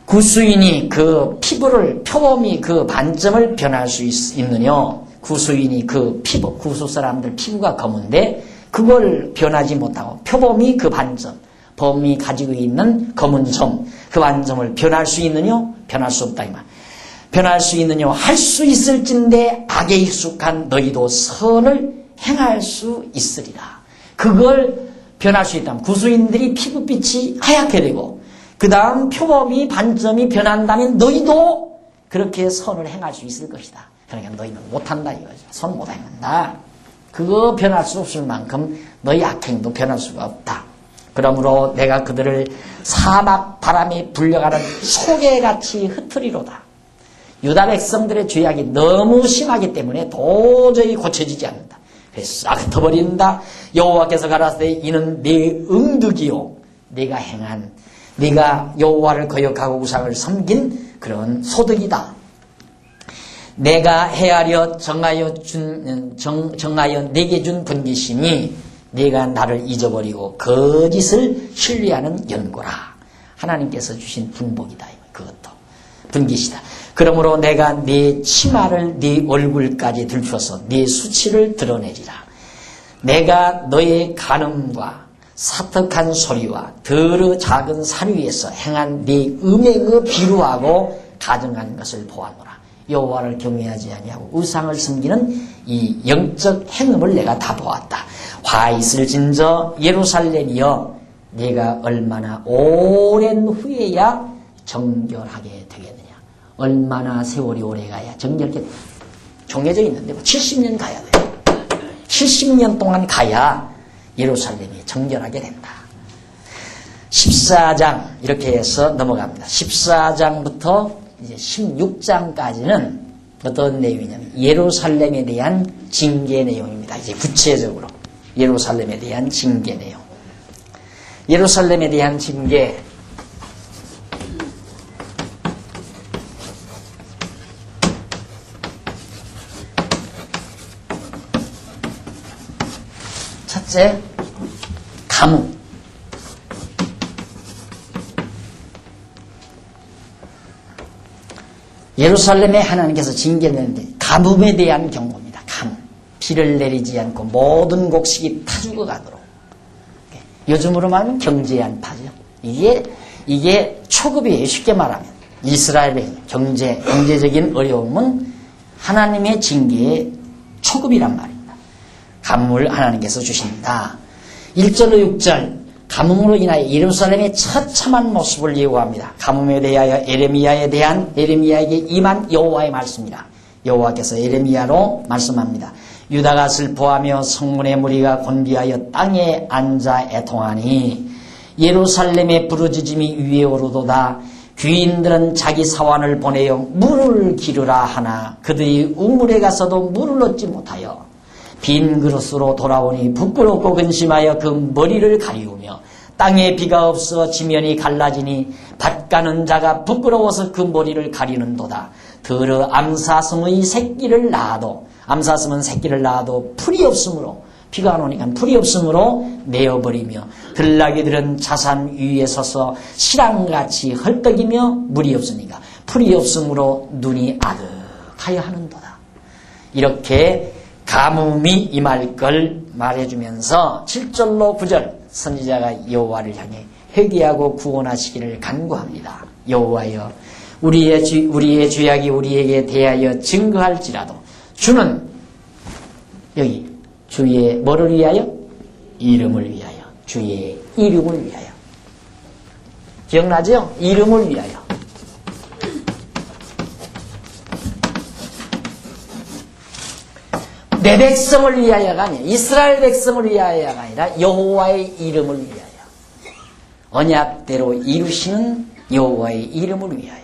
구수인이 그 피부를 표범이 그 반점을 변할 수 있느냐. 구수인이 그 피부, 구수 사람들 피부가 검은데 그걸 변하지 못하고 표범이 그 반점, 범이 가지고 있는 검은 점, 그 반점을 변할 수 있느냐? 변할 수 없다 이 말. 변할 수 있느냐? 할 수 있을진데 악에 익숙한 너희도 선을 행할 수 있으리라. 그걸 변할 수 있다면 구수인들이 피부빛이 하얗게 되고 그 다음 표범이 반점이 변한다면 너희도 그렇게 선을 행할 수 있을 것이다. 그러니까 너희는 못한다 이거죠. 선 못 행한다. 그거 변할 수 없을 만큼 너희 악행도 변할 수가 없다. 그러므로 내가 그들을 사막 바람에 불려가는 소개같이 흩으리로다. 유다 백성들의 죄악이 너무 심하기 때문에 도저히 고쳐지지 않는다. 그래서 싹 흩어버린다. 여호와께서 가라사대 이는 내 응득이요 네가 행한 네가 여호와를 거역하고 우상을 섬긴 그런 소득이다. 내가 헤아려 정하여 내게 준 분깃이니 네가 나를 잊어버리고 거짓을 신뢰하는 연고라. 하나님께서 주신 분복이다. 그것도 분깃이다. 그러므로 내가 네 치마를 네 얼굴까지 들춰서 네 수치를 드러내리라. 내가 너의 간음과 사특한 소리와 더러 작은 산 위에서 행한 네 음행의 비루하고 가증한 것을 보았노라. 여호와를 경외하지 아니하고 우상을 섬기는 이 영적 행음을 내가 다 보았다. 화 있을진저 예루살렘이여, 네가 얼마나 오랜 후에야 정결하게 되겠느냐. 얼마나 세월이 오래가야 정결하게 정해져 있는데 70년 가야 돼요. 70년 동안 가야 예루살렘이 정결하게 된다. 14장 이렇게 해서 넘어갑니다. 14장부터 이제 16장까지는 어떤 내용이냐면 예루살렘에 대한 징계 내용입니다. 이제 구체적으로 예루살렘에 대한 징계 내용. 예루살렘에 대한 징계. 첫째, 가뭄. 예루살렘에 하나님께서 징계내는데 가뭄에 대한 경고입니다. 가뭄. 비를 내리지 않고 모든 곡식이 타 죽어가도록. 요즘으로 말하면 경제 안파죠. 이게 초급이에요. 쉽게 말하면. 이스라엘의 경제적인 어려움은 하나님의 징계의 초급이란 말입니다. 가뭄을 하나님께서 주신다. 1절로 6절, 가뭄으로 인하여 예루살렘의 처참한 모습을 예고합니다. 가뭄에 대하여 에레미야에게 임한 여호와의 말씀이라. 여호와께서 에레미야로 말씀합니다. 유다가 슬퍼하며 성문의 무리가 곤비하여 땅에 앉아 애통하니 예루살렘의 부르짖음이 위에 오르도다. 귀인들은 자기 사환을 보내어 물을 기르라 하나 그들이 우물에 가서도 물을 얻지 못하여 빈 그릇으로 돌아오니 부끄럽고 근심하여 그 머리를 가리우며 땅에 비가 없어 지면이 갈라지니 밭 가는 자가 부끄러워서 그 머리를 가리는도다. 더러 암사슴의 새끼를 낳아도, 암사슴은 새끼를 낳아도 풀이 없으므로, 비가 안 오니까 풀이 없으므로 내어버리며 들나귀들은 자산 위에 서서 실랑같이 헐떡이며 물이 없으니까 풀이 없으므로 눈이 아득하여 하는도다. 이렇게 가뭄이 임할 걸 말해주면서 7절로 9절 선지자가 여호와를 향해 회개하고 구원하시기를 간구합니다. 여호와여, 우리의 죄악이 우리에게 대하여 증거할지라도 주는 여기 주의 뭐를 위하여? 이름을 위하여. 주의 이름을 위하여. 기억나죠? 이름을 위하여. 내 백성을 위하여가 아니라 이스라엘 백성을 위하여가 아니라 여호와의 이름을 위하여. 언약대로 이루시는 여호와의 이름을 위하여.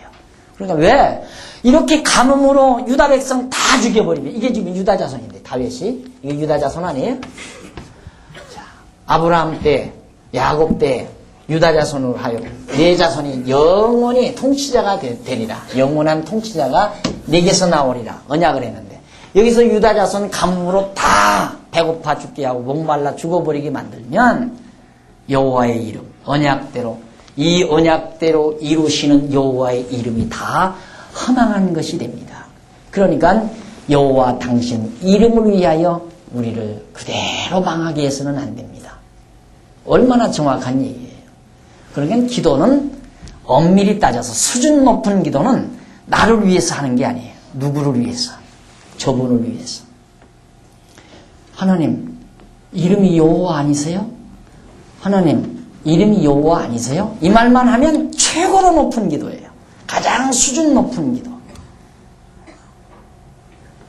그러니까 왜? 이렇게 가뭄으로 유다 백성 다 죽여버리면 이게 지금 유다 자손인데 다윗이 이게 유다 자손 아니에요? 자, 아브라함 때, 야곱 때 유다 자손으로 하여 네 자손이 영원히 통치자가 되리라. 영원한 통치자가 내게서 나오리라. 언약을 했는데 여기서 유다 자손 가뭄으로 다 배고파 죽게 하고 목말라 죽어버리게 만들면 여호와의 이름, 언약대로 이 언약대로 이루시는 여호와의 이름이 다 허망한 것이 됩니다. 그러니까 여호와 당신 이름을 위하여 우리를 그대로 망하게 해서는 안 됩니다. 얼마나 정확한 얘기예요. 그러니까 기도는 엄밀히 따져서 수준 높은 기도는 나를 위해서 하는 게 아니에요. 누구를 위해서? 저분을 위해서. 하나님, 이름이 여호와 아니세요? 하나님, 이름이 여호와 아니세요? 이 말만 하면 최고로 높은 기도예요. 가장 수준 높은 기도.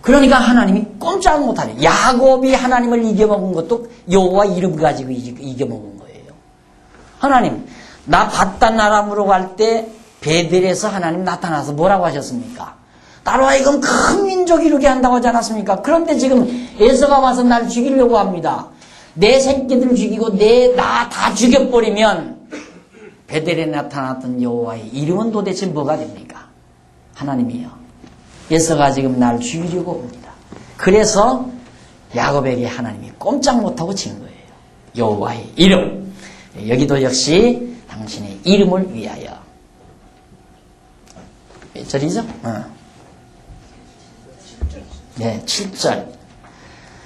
그러니까 하나님이 꼼짝 못하네. 야곱이 하나님을 이겨먹은 것도 여호와 이름 가지고 이겨먹은 거예요. 하나님, 나 바단 아람으로 갈 때 베델에서 하나님 나타나서 뭐라고 하셨습니까? 나로 하여금 큰 민족 이루게 한다고 하지 않았습니까? 그런데 지금 에서가 와서 날 죽이려고 합니다. 내 새끼들 죽이고 나 다 죽여버리면 베델에 나타났던 여호와의 이름은 도대체 뭐가 됩니까? 하나님이요. 에서가 지금 날 죽이려고 옵니다. 그래서 야곱에게 하나님이 꼼짝 못하고 진 거예요. 여호와의 이름. 여기도 역시 당신의 이름을 위하여. 6절이죠? 네, 7절.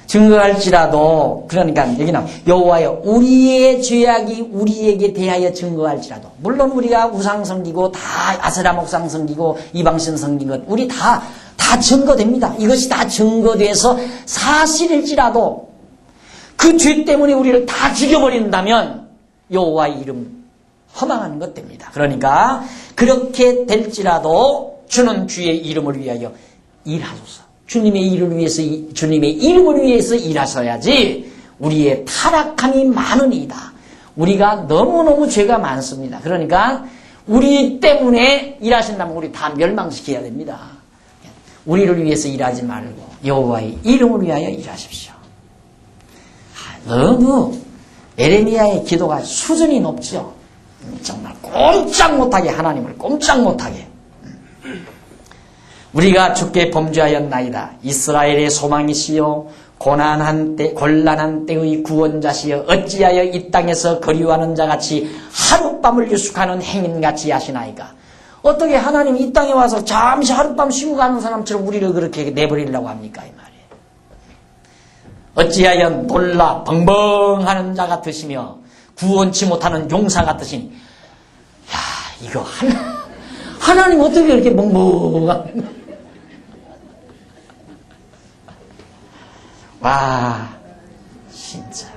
증거할지라도, 그러니까 여기는 여호와여 우리의 죄악이 우리에게 대하여 증거할지라도, 물론 우리가 우상 섬기고 다 아세라 목상 섬기고 이방신 섬긴 것 우리 다 증거됩니다. 이것이 다 증거돼서 사실일지라도 그 죄 때문에 우리를 다 죽여버린다면 여호와의 이름 허망한 것 됩니다. 그러니까 그렇게 될지라도 주는 주의 이름을 위하여 일하소서. 주님의 이름을 위해서 일하셔야지. 우리의 타락함이 많으니이다. 우리가 너무너무 죄가 많습니다. 그러니까 우리 때문에 일하신다면 우리 다 멸망시켜야 됩니다. 우리를 위해서 일하지 말고 여호와의 이름을 위하여 일하십시오. 너무 에레미야의 기도가 수준이 높죠. 정말 꼼짝 못하게, 하나님을 꼼짝 못하게. 우리가 주께 범죄하였나이다. 이스라엘의 소망이시여 곤란한 때의 구원자시여 어찌하여 이 땅에서 거류하는 자같이 하룻밤을 유숙하는 행인같이 하시나이까. 어떻게 하나님이 이 땅에 와서 잠시 하룻밤 쉬고 가는 사람처럼 우리를 그렇게 내버리려고 합니까? 이 말이에요. 어찌하여 놀라 벙벙하는 자 같으시며 구원치 못하는 용사 같으시니. 야, 이거 하나님 어떻게 이렇게 멍멍한. 와, 진짜.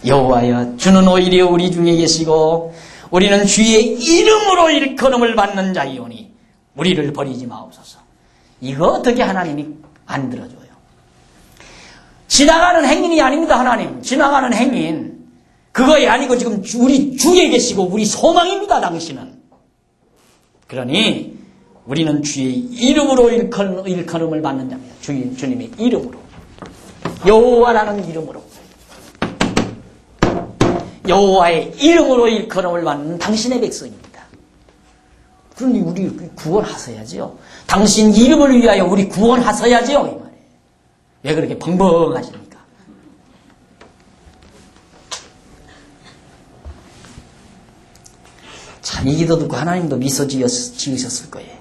여호와여 주는 오히려 우리 중에 계시고 우리는 주의 이름으로 일컬음을 받는 자이오니 우리를 버리지 마옵소서. 이거 어떻게 하나님이 안 들어줘요? 지나가는 행인이 아닙니다. 하나님 지나가는 행인 그거이 아니고 지금 우리 주에 계시고 우리 소망입니다. 당신은. 그러니 우리는 주의 이름으로 일컬음을 받는 자입니다. 주님의 이름으로, 여호와라는 이름으로, 여호와의 이름으로 일컬음을 받는 당신의 백성입니다. 그러니 우리 구원하셔야지요. 당신 이름을 위하여 우리 구원하셔야지요. 이 말이에요. 왜 그렇게 벙벙하십니까? 참 이 기도 듣고 하나님도 미소 지으셨을 거예요.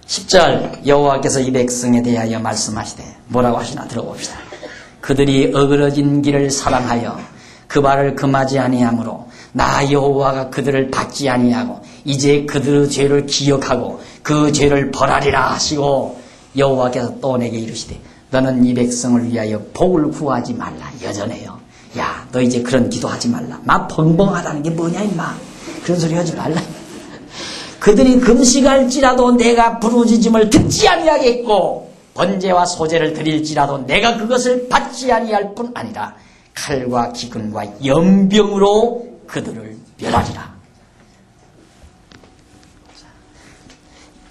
10절 여호와께서 이 백성에 대하여 말씀하시되 뭐라고 하시나 들어봅시다. 그들이 어그러진 길을 사랑하여 그 말을 금하지 아니하므로 나 여호와가 그들을 받지 아니하고 이제 그들의 죄를 기억하고 그 죄를 벌하리라 하시고 여호와께서 또 내게 이르시되 너는 이 백성을 위하여 복을 구하지 말라. 여전해요. 야, 너 이제 그런 기도하지 말라. 막 벙벙하다는 게 뭐냐 임마. 그런 소리 하지 말라. 그들이 금식할지라도 내가 부르짖음을 듣지 아니하겠고 번제와 소제를 드릴지라도 내가 그것을 받지 아니할 뿐 아니라 칼과 기근과 연병으로 그들을 멸하리라.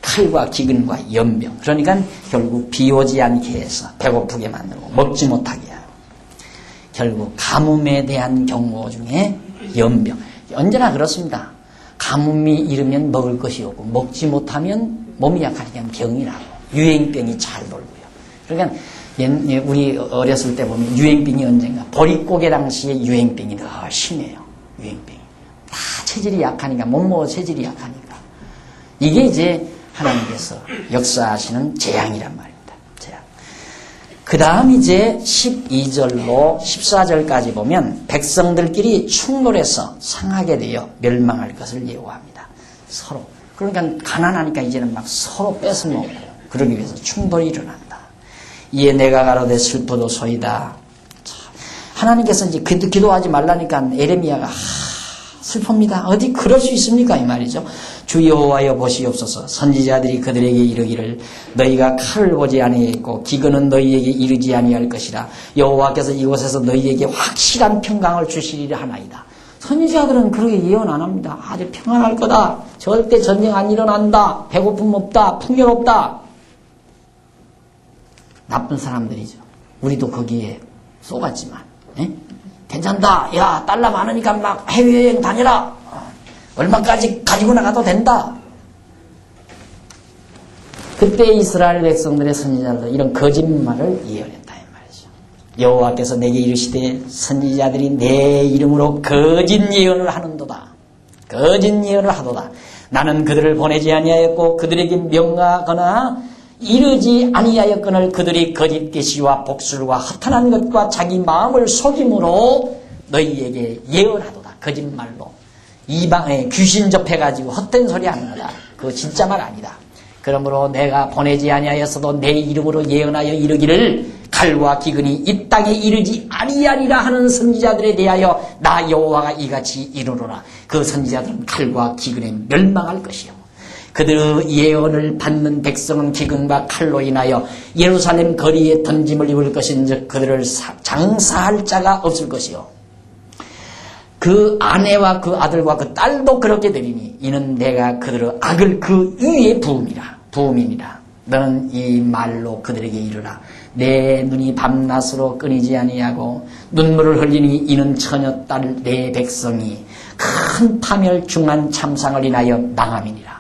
칼과 기근과 연병. 그러니까 결국 비 오지 않게 해서 배고프게 만들고 먹지 못하게 하고 결국 가뭄에 대한 경고 중에 연병. 언제나 그렇습니다. 가뭄이 이르면 먹을 것이 없고 먹지 못하면 몸이 약하니까 병이라고 유행병이 잘 돌고요. 그러니까 우리 어렸을 때 보면 유행병이 언젠가 보릿고개 당시에 유행병이 더 심해요. 유행병이 다 체질이 약하니까 못 먹어 체질이 약하니까 이게 이제 하나님께서 역사하시는 재앙이란 말입니다. 재앙. 그 다음 이제 12절로 14절까지 보면 백성들끼리 충돌해서 상하게 되어 멸망할 것을 예고합니다. 서로. 그러니까 가난하니까 이제는 막 서로 뺏어먹고 그러기 위해서 충돌이 일어난다. 이에 내가 가로되 슬퍼도소이다. 하나님께서 이제 기도하지 말라니까 에레미야가 슬픕니다. 어디 그럴 수 있습니까? 이 말이죠. 주 여호와여 보시옵소서. 선지자들이 그들에게 이르기를 너희가 칼을 보지 아니하겠고 기근은 너희에게 이르지 아니할 것이라. 여호와께서 이곳에서 너희에게 확실한 평강을 주시리라 하나이다. 선지자들은 그렇게 예언 안 합니다. 아주 평안할 거다. 절대 전쟁 안 일어난다. 배고픔 없다. 풍요 없다. 나쁜 사람들이죠. 우리도 거기에 속았지만 괜찮다. 야, 달러 많으니까 막 해외여행 다니라. 얼마까지 가지고 나가도 된다. 그때 이스라엘 백성들의 선지자들도 이런 거짓말을 예언했다 이 말이죠. 여호와께서 내게 이르시되 선지자들이 내 이름으로 거짓 예언을 하는도다. 거짓 예언을 하도다. 나는 그들을 보내지 아니하였고 그들에게 명하거나 이르지 아니하였거늘 그들이 거짓 계시와 복술과 허탄한 것과 자기 마음을 속임으로 너희에게 예언하도다. 거짓말로 이방에 귀신 접해가지고 헛된 소리 하는 거다. 그거 진짜 말 아니다. 그러므로 내가 보내지 아니하였어도 내 이름으로 예언하여 이르기를 칼과 기근이 이 땅에 이르지 아니하리라 하는 선지자들에 대하여 나 여호와가 이같이 이르노라. 그 선지자들은 칼과 기근에 멸망할 것이요 그들의 예언을 받는 백성은 기근과 칼로 인하여 예루살렘 거리에 던짐을 입을 것인즉 그들을 장사할 자가 없을 것이요 그 아내와 그 아들과 그 딸도 그렇게 되리니 이는 내가 그들의 악을 그 위에 부음이니라. 너는 이 말로 그들에게 이르라. 내 눈이 밤낮으로 끊이지 아니하고 눈물을 흘리니 이는 처녀 딸 내 백성이 큰 파멸 중한 참상을 인하여 망함이니라.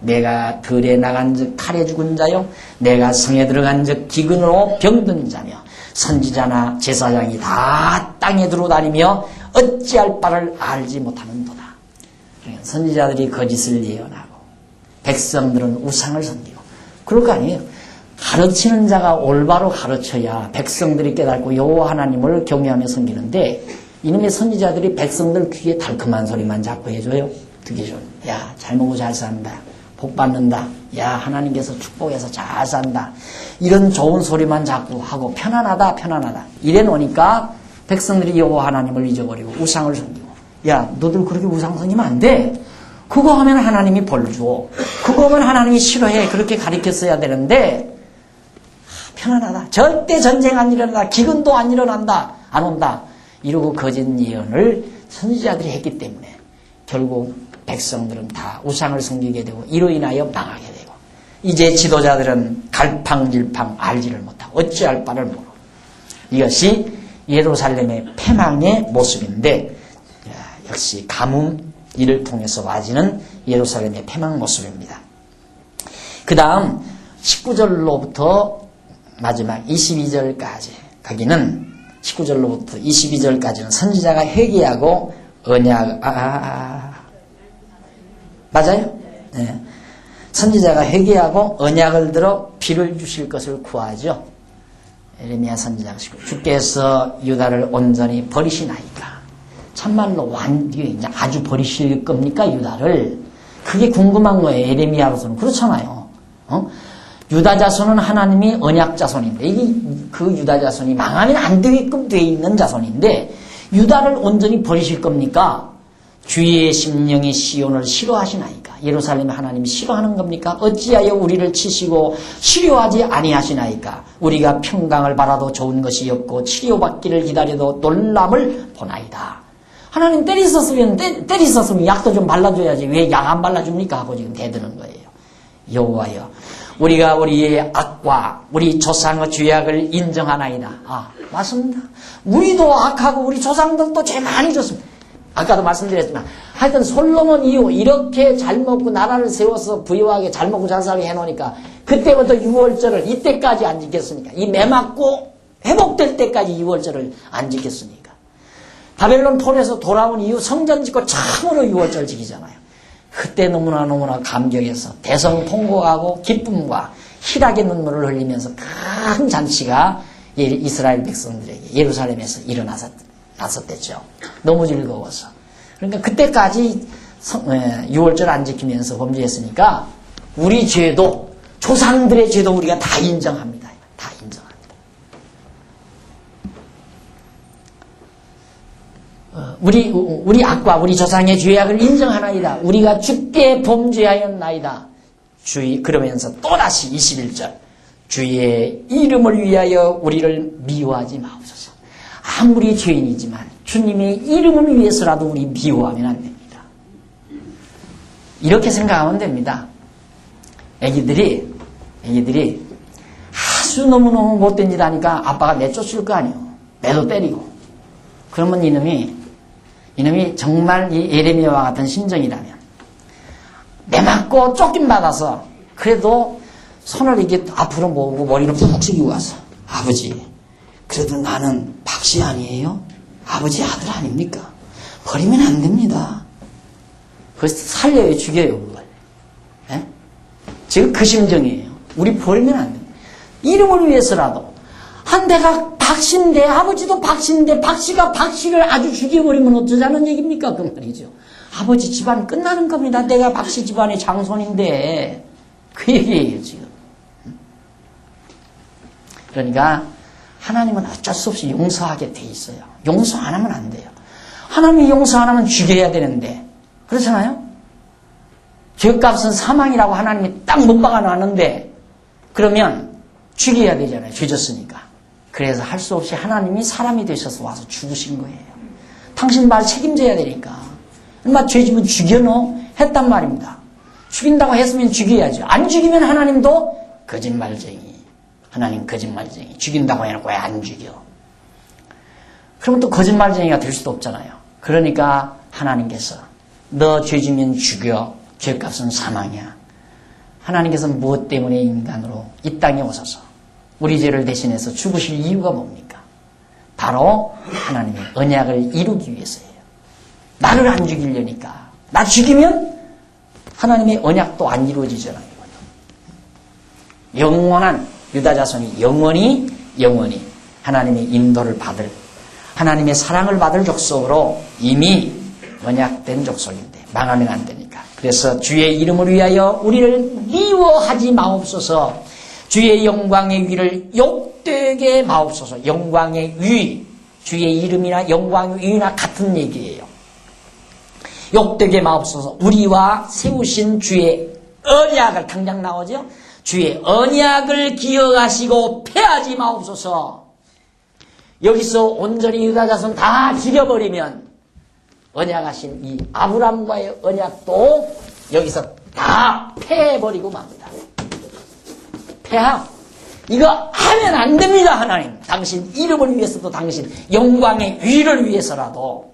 내가 들에 나간즉 칼에 죽은 자요 내가 성에 들어간즉 기근으로 병든 자며 선지자나 제사장이 다 땅에 들어다니며 어찌할 바를 알지 못하는도다. 그러니까 선지자들이 거짓을 예언하고 백성들은 우상을 섬기고 그럴 거 아니에요. 가르치는 자가 올바로 가르쳐야 백성들이 깨닫고 여호와 하나님을 경외하며 섬기는데 이놈의 선지자들이 백성들 귀에 달콤한 소리만 자꾸 해줘요. 듣기 좋은. 야, 잘 먹고 잘 산다. 복 받는다. 야, 하나님께서 축복해서 잘 산다. 이런 좋은 소리만 자꾸 하고 편안하다. 이래 놓으니까 백성들이 여호와 하나님을 잊어버리고 우상을 섬기고. 야, 너들 그렇게 우상 섬기면 안 돼. 그거 하면 하나님이 벌 줘. 그거 하면 하나님이 싫어해. 그렇게 가르쳤어야 되는데 편안하다. 절대 전쟁 안 일어난다. 기근도 안 일어난다. 안 온다. 이러고 거짓 예언을 선지자들이 했기 때문에 결국 백성들은 다 우상을 섬기게 되고 이로 인하여 망하게 되고 이제 지도자들은 갈팡질팡 알지를 못하고 어찌할 바를 모르고 이것이 예루살렘의 패망의 모습인데 역시 가뭄 이를 통해서 와지는 예루살렘의 패망 모습입니다. 그 다음 19절로부터 마지막 22절까지 거기는 19절로부터 22절까지는 선지자가 회개하고 언약 맞아요? 네. 선지자가 회개하고 언약을 들어 비를 주실 것을 구하죠. 에레미야 선지자가 주께서 유다를 온전히 버리시나이까. 참말로 아주 버리실 겁니까 유다를? 그게 궁금한 거예요. 에레미야로서는 그렇잖아요. 유다 자손은 하나님이 언약 자손인데 이게 그 유다 자손이 망하면 안 되게끔 돼 있는 자손인데 유다를 온전히 버리실 겁니까? 주의 심령이 시온을 싫어하시나이까? 예루살렘 하나님이 싫어하는 겁니까? 어찌하여 우리를 치시고 치료하지 아니하시나이까? 우리가 평강을 바라도 좋은 것이 없고 치료받기를 기다려도 놀람을 보나이다. 하나님 때리셨으면 약도 좀 발라줘야지 왜 약 안 발라줍니까? 하고 지금 대드는 거예요. 여호와여, 우리가 우리의 악과 우리 조상의 죄악을 인정하나이다. 맞습니다. 우리도 악하고 우리 조상들도 죄 많이 졌습니다. 아까도 말씀드렸지만 하여튼 솔로몬 이후 이렇게 잘 먹고 나라를 세워서 부유하게 잘 먹고 잘 살게 해놓으니까 그때부터 6월절을 이때까지 안 지켰으니까 이 매맞고 회복될 때까지 6월절을 안 지켰으니까 바벨론 폴에서 돌아온 이후 성전 짓고 참으로 6월절 지키잖아요. 그때 너무나 감격해서 대성통곡하고 기쁨과 희락의 눈물을 흘리면서 큰 잔치가 이스라엘 백성들에게 예루살렘에서 일어났었댔죠. 너무 즐거워서. 그러니까 그때까지 6월절 안 지키면서 범죄했으니까 우리 죄도 조상들의 죄도 우리가 다 인정합니다. 다 인정합니다. 우리 악과 우리 조상의 죄악을 인정하나이다. 우리가 주께 범죄하였나이다. 그러면서 또다시 21절 주의 이름을 위하여 우리를 미워하지 마옵소서. 아무리 죄인이지만 주님의 이름을 위해서라도 우리 미워하면 안 됩니다. 이렇게 생각하면 됩니다. 애기들이 아주 너무너무 못된 짓 하니까 아빠가 내쫓을 거 아니에요. 매도 때리고. 그러면 이놈이 정말 이 예레미야와 같은 심정이라면 매맞고 쫓김받아서 그래도 손을 이렇게 앞으로 모으고 머리를 푹 숙이고 와서 아버지 그래도 나는 박씨 아니에요? 아버지 아들 아닙니까? 버리면 안 됩니다. 그거 살려요, 죽여요, 그걸. 예? 지금 그 심정이에요. 우리 버리면 안 됩니다. 이름을 위해서라도. 내가 박씨인데, 아버지도 박씨인데, 박씨가 박씨를 아주 죽여버리면 어쩌자는 얘기입니까? 그 말이죠. 아버지 집안 끝나는 겁니다. 내가 박씨 집안의 장손인데. 그 얘기예요, 지금. 그러니까, 하나님은 어쩔 수 없이 용서하게 돼 있어요. 용서 안 하면 안 돼요. 하나님이 용서 안 하면 죽여야 되는데. 그렇잖아요? 죄값은 사망이라고 하나님이 딱 못 박아놨는데, 그러면 죽여야 되잖아요. 죄졌으니까. 그래서 할 수 없이 하나님이 사람이 되셔서 와서 죽으신 거예요. 당신 말 책임져야 되니까. 얼마 죄지면 죽여넣어? 했단 말입니다. 죽인다고 했으면 죽여야죠. 안 죽이면 하나님도 거짓말쟁이. 하나님 거짓말쟁이. 죽인다고 해놓고 왜 안 죽여? 그러면 또 거짓말쟁이가 될 수도 없잖아요. 그러니까 하나님께서 너 죄지면 죽여. 죄값은 사망이야. 하나님께서 무엇 때문에 인간으로 이 땅에 오셔서 우리 죄를 대신해서 죽으실 이유가 뭡니까? 바로 하나님의 언약을 이루기 위해서예요. 나를 안 죽이려니까. 나 죽이면 하나님의 언약도 안 이루어지잖아요. 영원한 유다 자손이 영원히 하나님의 인도를 받을, 하나님의 사랑을 받을 족속으로 이미 언약된 족속인데 망하면 안 되니까. 그래서 주의 이름을 위하여 우리를 미워하지 마옵소서. 주의 영광의 위를 욕되게 마옵소서. 영광의 위, 주의 이름이나 영광의 위나 같은 얘기예요. 욕되게 마옵소서. 우리와 세우신 주의 언약을, 당장 나오죠? 주의 언약을 기억하시고 패하지 마옵소서. 여기서 온전히 유다 자손 다 죽여버리면 언약하신 이 아브람과의 언약도 여기서 다 패해버리고 맙니다. 패함. 이거 하면 안 됩니다, 하나님. 당신 이름을 위해서도, 당신 영광의 위를 위해서라도,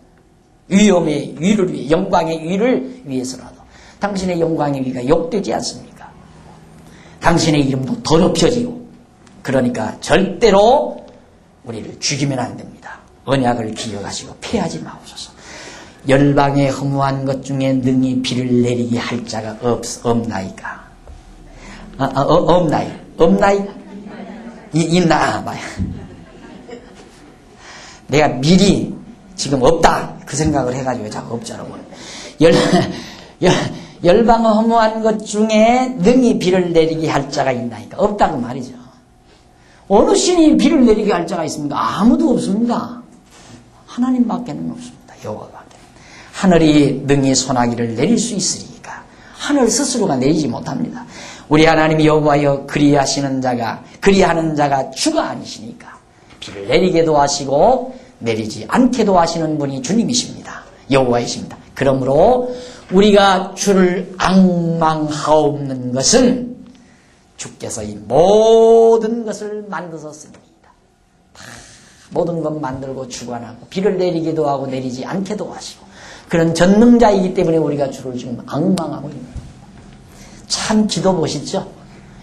위엄의 위를 위해, 영광의 위를 위해서라도, 당신의 영광의 위가 욕되지 않습니까? 당신의 이름도 더럽혀지고, 그러니까 절대로 우리를 죽이면 안 됩니다. 언약을 기억하시고 패하지 마옵소서. 열방에 허무한 것 중에 능히 비를 내리게 할 자가 없나이까? 없나이? 있나? 봐요. 내가 미리 지금 없다 그 생각을 해가지고 자꾸 없자라고. 열방에 허무한 것 중에 능히 비를 내리게 할 자가 있나이까? 없다고 말이죠. 어느 신이 비를 내리게 할 자가 있습니까? 아무도 없습니다. 하나님밖에는 없습니다. 여호와밖에. 하늘이 능히 소나기를 내릴 수 있으리까? 하늘 스스로가 내리지 못합니다. 우리 하나님이 여호와여 그리하는 자가 주가 아니시니까 비를 내리게도 하시고 내리지 않게도 하시는 분이 주님이십니다. 여호와이십니다. 그러므로 우리가 주를 앙망하옵는 것은 주께서 이 모든 것을 만드셨습니다. 모든 것 만들고 주관하고 비를 내리기도 하고 내리지 않게도 하시고 그런 전능자이기 때문에 우리가 주를 지금 앙망하고 있는 거예요. 참 기도 보시죠.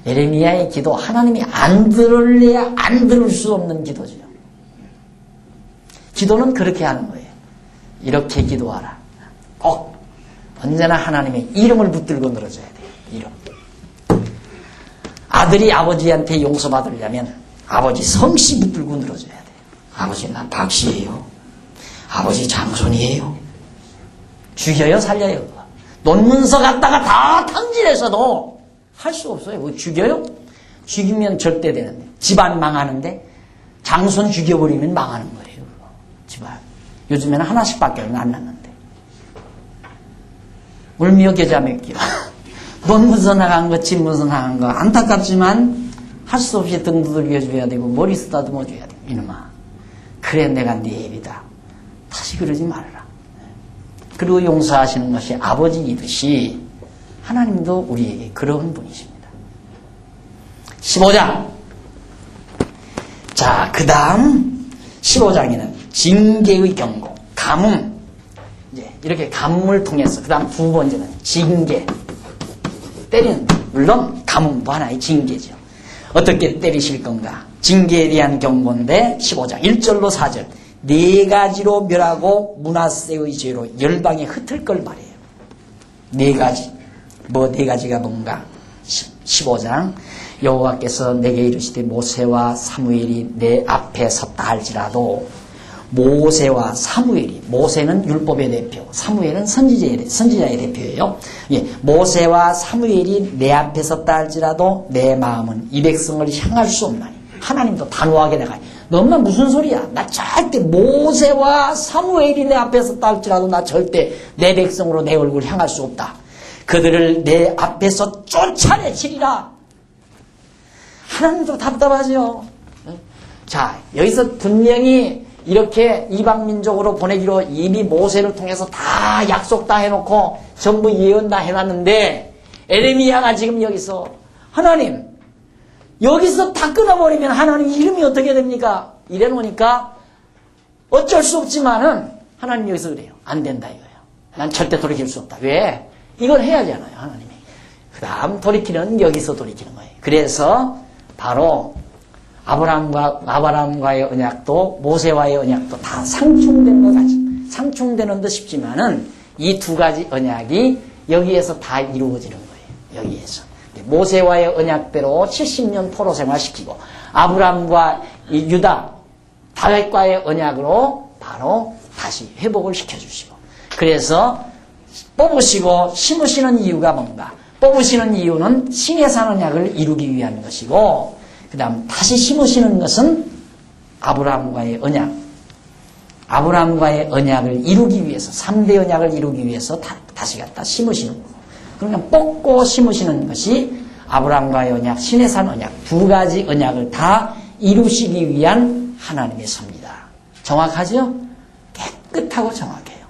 예레미야의 기도, 하나님이 안 들을래야 안 들을 수 없는 기도죠. 기도는 그렇게 하는 거예요. 이렇게 기도하라. 꼭 언제나 하나님의 이름을 붙들고 늘어져야 돼요. 이름. 아들이 아버지한테 용서받으려면 아버지 성씨 붙들고 늘어져야 돼요. 아버지 나 박씨예요. 아버지 장손이에요. 죽여요 살려요. 논문서 갖다가 다 탕진해서도 할 수 없어요. 뭐 죽여요? 죽이면 절대 되는데 집안 망하는데 장손 죽여버리면 망하는 거예요. 집안. 요즘에는 하나씩밖에 안 났는데 울며 겨자 맺기로 논문서 나간 거 집문서 나간 거 안타깝지만 할 수 없이 등 두들겨줘야 되고 머리 쓰다듬어줘야 되고 이놈아 그래 내가 네 애비다. 다시 그러지 말라. 그리고 용서하시는 것이 아버지이듯이 하나님도 우리에게 그런 분이십니다. 15장. 자, 그 다음 15장에는 징계의 경고, 가뭄. 이제 이렇게 가뭄을 통해서 그 다음 두 번째는 징계. 때리는, 물론 가뭄도 하나의 징계죠. 어떻게 때리실 건가? 징계에 대한 경고인데 15장 1절로 4절. 네 가지로 멸하고 므낫세의 죄로 열방에 흩을 걸 말해요. 네 가지. 네 가지가 뭔가? 15장. 여호와께서 내게 이르시되 모세와 사무엘이 내 앞에 섰다 할지라도 모세와 사무엘이, 모세는 율법의 대표, 사무엘은 선지자의 대표예요. 예, 모세와 사무엘이 내 앞에 섰다 할지라도 내 마음은 이 백성을 향할 수 없나니. 하나님도 단호하게 내가 너 엄마 무슨 소리야? 나 절대 모세와 사무엘이 내 앞에 섰다 할지라도 나 절대 내 백성으로 내 얼굴 향할 수 없다. 그들을 내 앞에서 쫓아내치리라. 하나님도 답답하죠. 자, 여기서 분명히 이렇게 이방민족으로 보내기로 이미 모세를 통해서 다 약속 다 해놓고 전부 예언 다 해놨는데 에레미야가 지금 여기서 하나님 여기서 다 끊어버리면 하나님 이름이 어떻게 됩니까? 이래 놓으니까 어쩔 수 없지만은 하나님 여기서 그래요. 안 된다 이거예요. 난 절대 돌이킬 수 없다. 왜? 이걸 해야 하잖아요. 하나님이. 그 다음 돌이키는 여기서 돌이키는 거예요. 그래서 바로 아브라함과의 언약도 모세와의 언약도 다 상충된 것 같이 상충되는 듯 싶지만은 이 두 가지 언약이 여기에서 다 이루어지는 거예요. 여기에서 모세와의 언약대로 70년 포로 생활시키고 아브라함과 이 유다 다윗과의 언약으로 바로 다시 회복을 시켜주시고 그래서 뽑으시고 심으시는 이유가 뭔가? 뽑으시는 이유는 신의 산 언약을 이루기 위한 것이고 그 다음 다시 심으시는 것은 아브라함과의 언약을 이루기 위해서 3대 언약을 이루기 위해서 다시 갖다 심으시는 거고 그러니까 뽑고 심으시는 것이 아브라함과의 언약, 신의 산 언약 두 가지 언약을 다 이루시기 위한 하나님의 섭니다. 정확하죠? 깨끗하고 정확해요.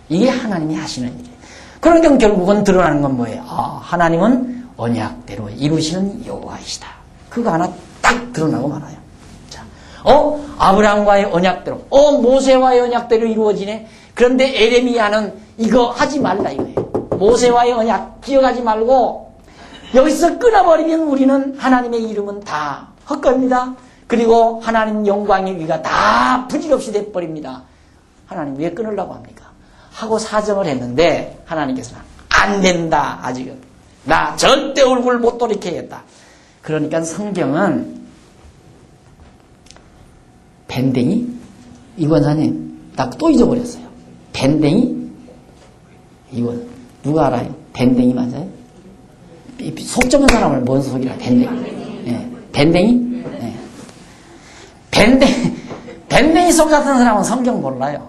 이게 하나님이 하시는 일이에요. 그러니까 결국은 드러나는 건 뭐예요? 하나님은 언약대로 이루시는 여호와이시다. 그거 하나 딱 드러나고 말아요. 자, 아브라함과의 언약대로, 모세와의 언약대로 이루어지네. 그런데 에레미야는 이거 하지 말라 이거예요. 모세와의 언약 기억하지 말고 여기서 끊어버리면 우리는 하나님의 이름은 다 헛겁니다. 그리고 하나님 영광의 위가 다 부질없이 돼버립니다. 하나님 왜 끊으려고 합니까? 하고 사정을 했는데 하나님께서는 안 된다. 아직은 나 절대 얼굴 못 돌이키겠다. 그러니까 성경은 밴댕이 이권사님 나 또 잊어버렸어요. 밴댕이 이건 누가 알아요? 밴댕이 맞아요? 속 좁은 사람을 뭔 속이라 밴댕이. 네. 밴댕이? 네. 밴댕이 속 같은 사람은 성경 몰라요.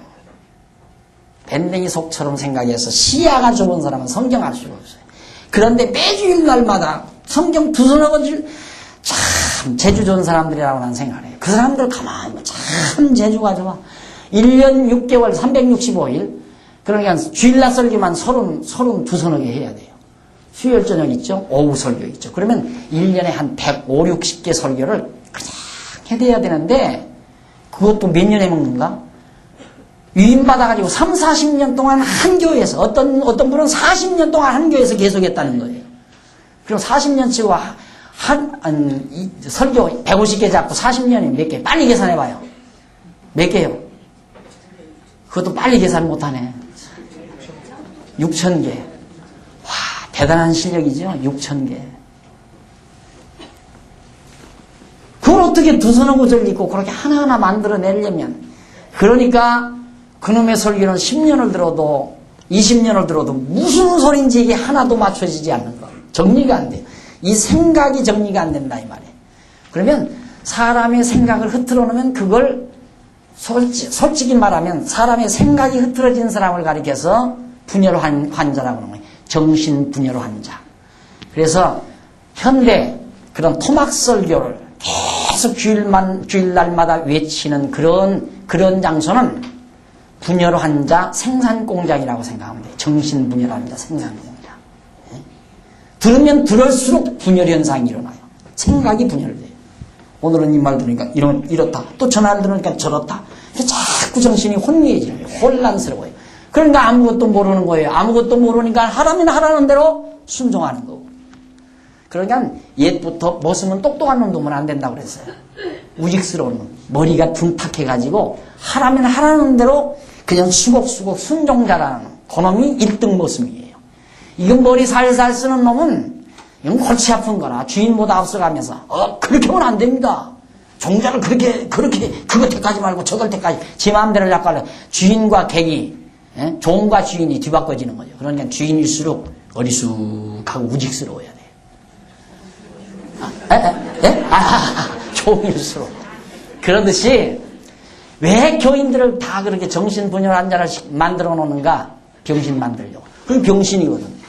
밴댕이 속처럼 생각해서 시야가 좁은 사람은 성경 알 수가 없어요. 그런데 매주일 날마다 성경 두 손을 거질 참 재주 좋은 사람들이라고 난 생각해요. 그 사람들 가만히 참 재주가 좋아. 1년 6개월 365일 그러니까 주일날 설교만 32서너개 해야 돼요. 수요일 저녁 있죠? 오후 설교 있죠. 그러면 1년에 한 150, 60개 설교를 그냥 해야 되는데 그것도 몇 년에 먹는가? 위임받아가지고 3, 40년 동안 한 교회에서 어떤 분은 40년 동안 한 교회에서 계속했다는 거예요. 그럼 40년 치고 설교 150개 잡고 40년이 몇 개? 빨리 계산해봐요. 몇 개요? 그것도 빨리 계산 못하네. 6,000개. 와, 대단한 실력이죠? 6,000개. 그걸 어떻게 두 손의 구절 읽고 그렇게 하나하나 만들어내려면. 그러니까 그놈의 설교는 10년을 들어도 20년을 들어도 무슨 소린지 이게 하나도 맞춰지지 않는 거. 정리가 안 돼요. 이 생각이 정리가 안 된다 이 말이에요. 그러면 사람의 생각을 흐트러 놓으면 그걸 솔직히 말하면 사람의 생각이 흐트러진 사람을 가리켜서 분열 환자라고 하는 거예요. 정신분열 환자. 그래서 현대 그런 토막 설교를 계속 주일날마다 외치는 그런 장소는 분열 환자 생산 공장이라고 생각하면 돼요. 정신분열 환자 생산 공장. 네? 들으면 들을수록 분열 현상이 일어나요. 생각이 분열돼요. 오늘은 이 말 들으니까 이렇다. 또 전화를 들으니까 저렇다. 자꾸 정신이 혼미해지는 거예요. 혼란스러워요. 그러니까 아무것도 모르는 거예요. 아무것도 모르니까 하라면 하라는 대로 순종하는 거고. 그러니까 옛부터 머슴은 똑똑한 놈 두면 안 된다고 그랬어요. 우직스러운 놈. 머리가 둔탁해가지고 하라면 하라는 대로 그냥 수곡수곡 순종자라는 그놈이 1등 머슴이에요. 이건 머리 살살 쓰는 놈은 이건 골치 아픈 거라. 주인보다 앞서가면서 그렇게 하면 안 됩니다. 종자를 그렇게 그거 택하지 말고 저걸 택하지. 제 마음대로 자꾸 하려. 주인과 객이 종과 주인이 뒤바꿔지는 거죠. 그러니까 주인일수록 어리숙하고 우직스러워야 돼요. 종일수록. 그러듯이 왜 교인들을 다 그렇게 정신분열 환자를 만들어 놓는가? 병신 만들려고. 그게 병신이거든.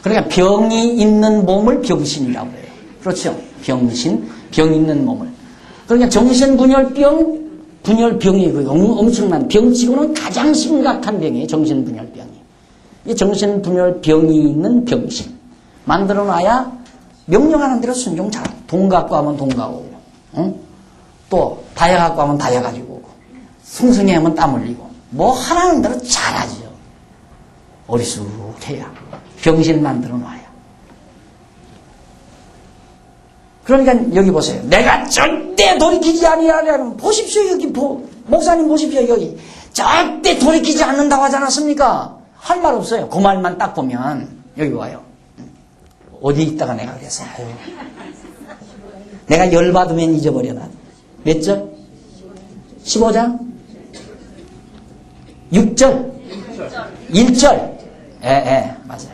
그러니까 병이 있는 몸을 병신이라고 해요. 그렇죠? 병신, 병 있는 몸을. 그러니까 정신분열병, 분열병이 엄청난 병치고는 가장 심각한 병이에요. 정신분열병이. 이 정신분열병이 있는 병신. 만들어 놔야 명령하는 대로 순종 잘하고. 돈 갖고 하면 돈 가고, 또 다이아 갖고 하면 다이아 가지고 오고, 숭숭해 하면 땀 흘리고, 뭐 하라는 대로 잘하죠. 어리숙해야. 병신 만들어 놔야. 그러니까 여기 보세요. 내가 절대 돌이키지 아니하려면 보십시오. 여기 목사님 보십시오. 여기 절대 돌이키지 않는다고 하지 않았습니까? 할 말 없어요. 그 말만 딱 보면 여기 와요. 어디 있다가 내가 그랬어요. 내가 열받으면 잊어버려. 나 몇 절? 15장? 6절? 1절? 맞아요.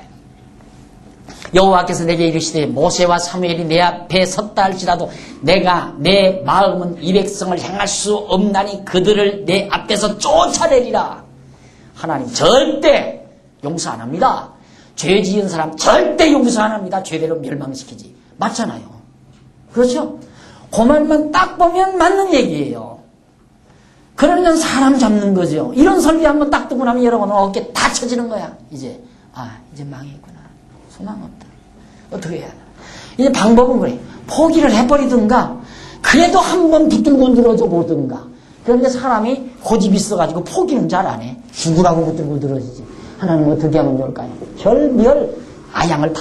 여호와께서 내게 이르시되 모세와 사무엘이 내 앞에 섰다 할지라도 내가 내 마음은 이 백성을 행할 수 없나니 그들을 내 앞에서 쫓아내리라. 하나님 절대 용서 안 합니다. 죄 지은 사람 절대 용서 안 합니다. 죄대로 멸망시키지. 맞잖아요. 그렇죠? 그 말만 딱 보면 맞는 얘기예요. 그러면 사람 잡는 거죠. 이런 설비 한번 딱 듣고 나면 여러분은 어깨 다 쳐지는 거야. 이제 이제 망했구나. 소망 없다. 어떻게 해야 하나. 이제 방법은 그래. 포기를 해버리든가 그래도 한번 붙들고 늘어져 보든가. 그런데 사람이 고집이 있어가지고 포기는 잘 안 해. 죽으라고 붙들고 늘어지지. 하나님 어떻게 하면 좋을까요? 별별 아양을 다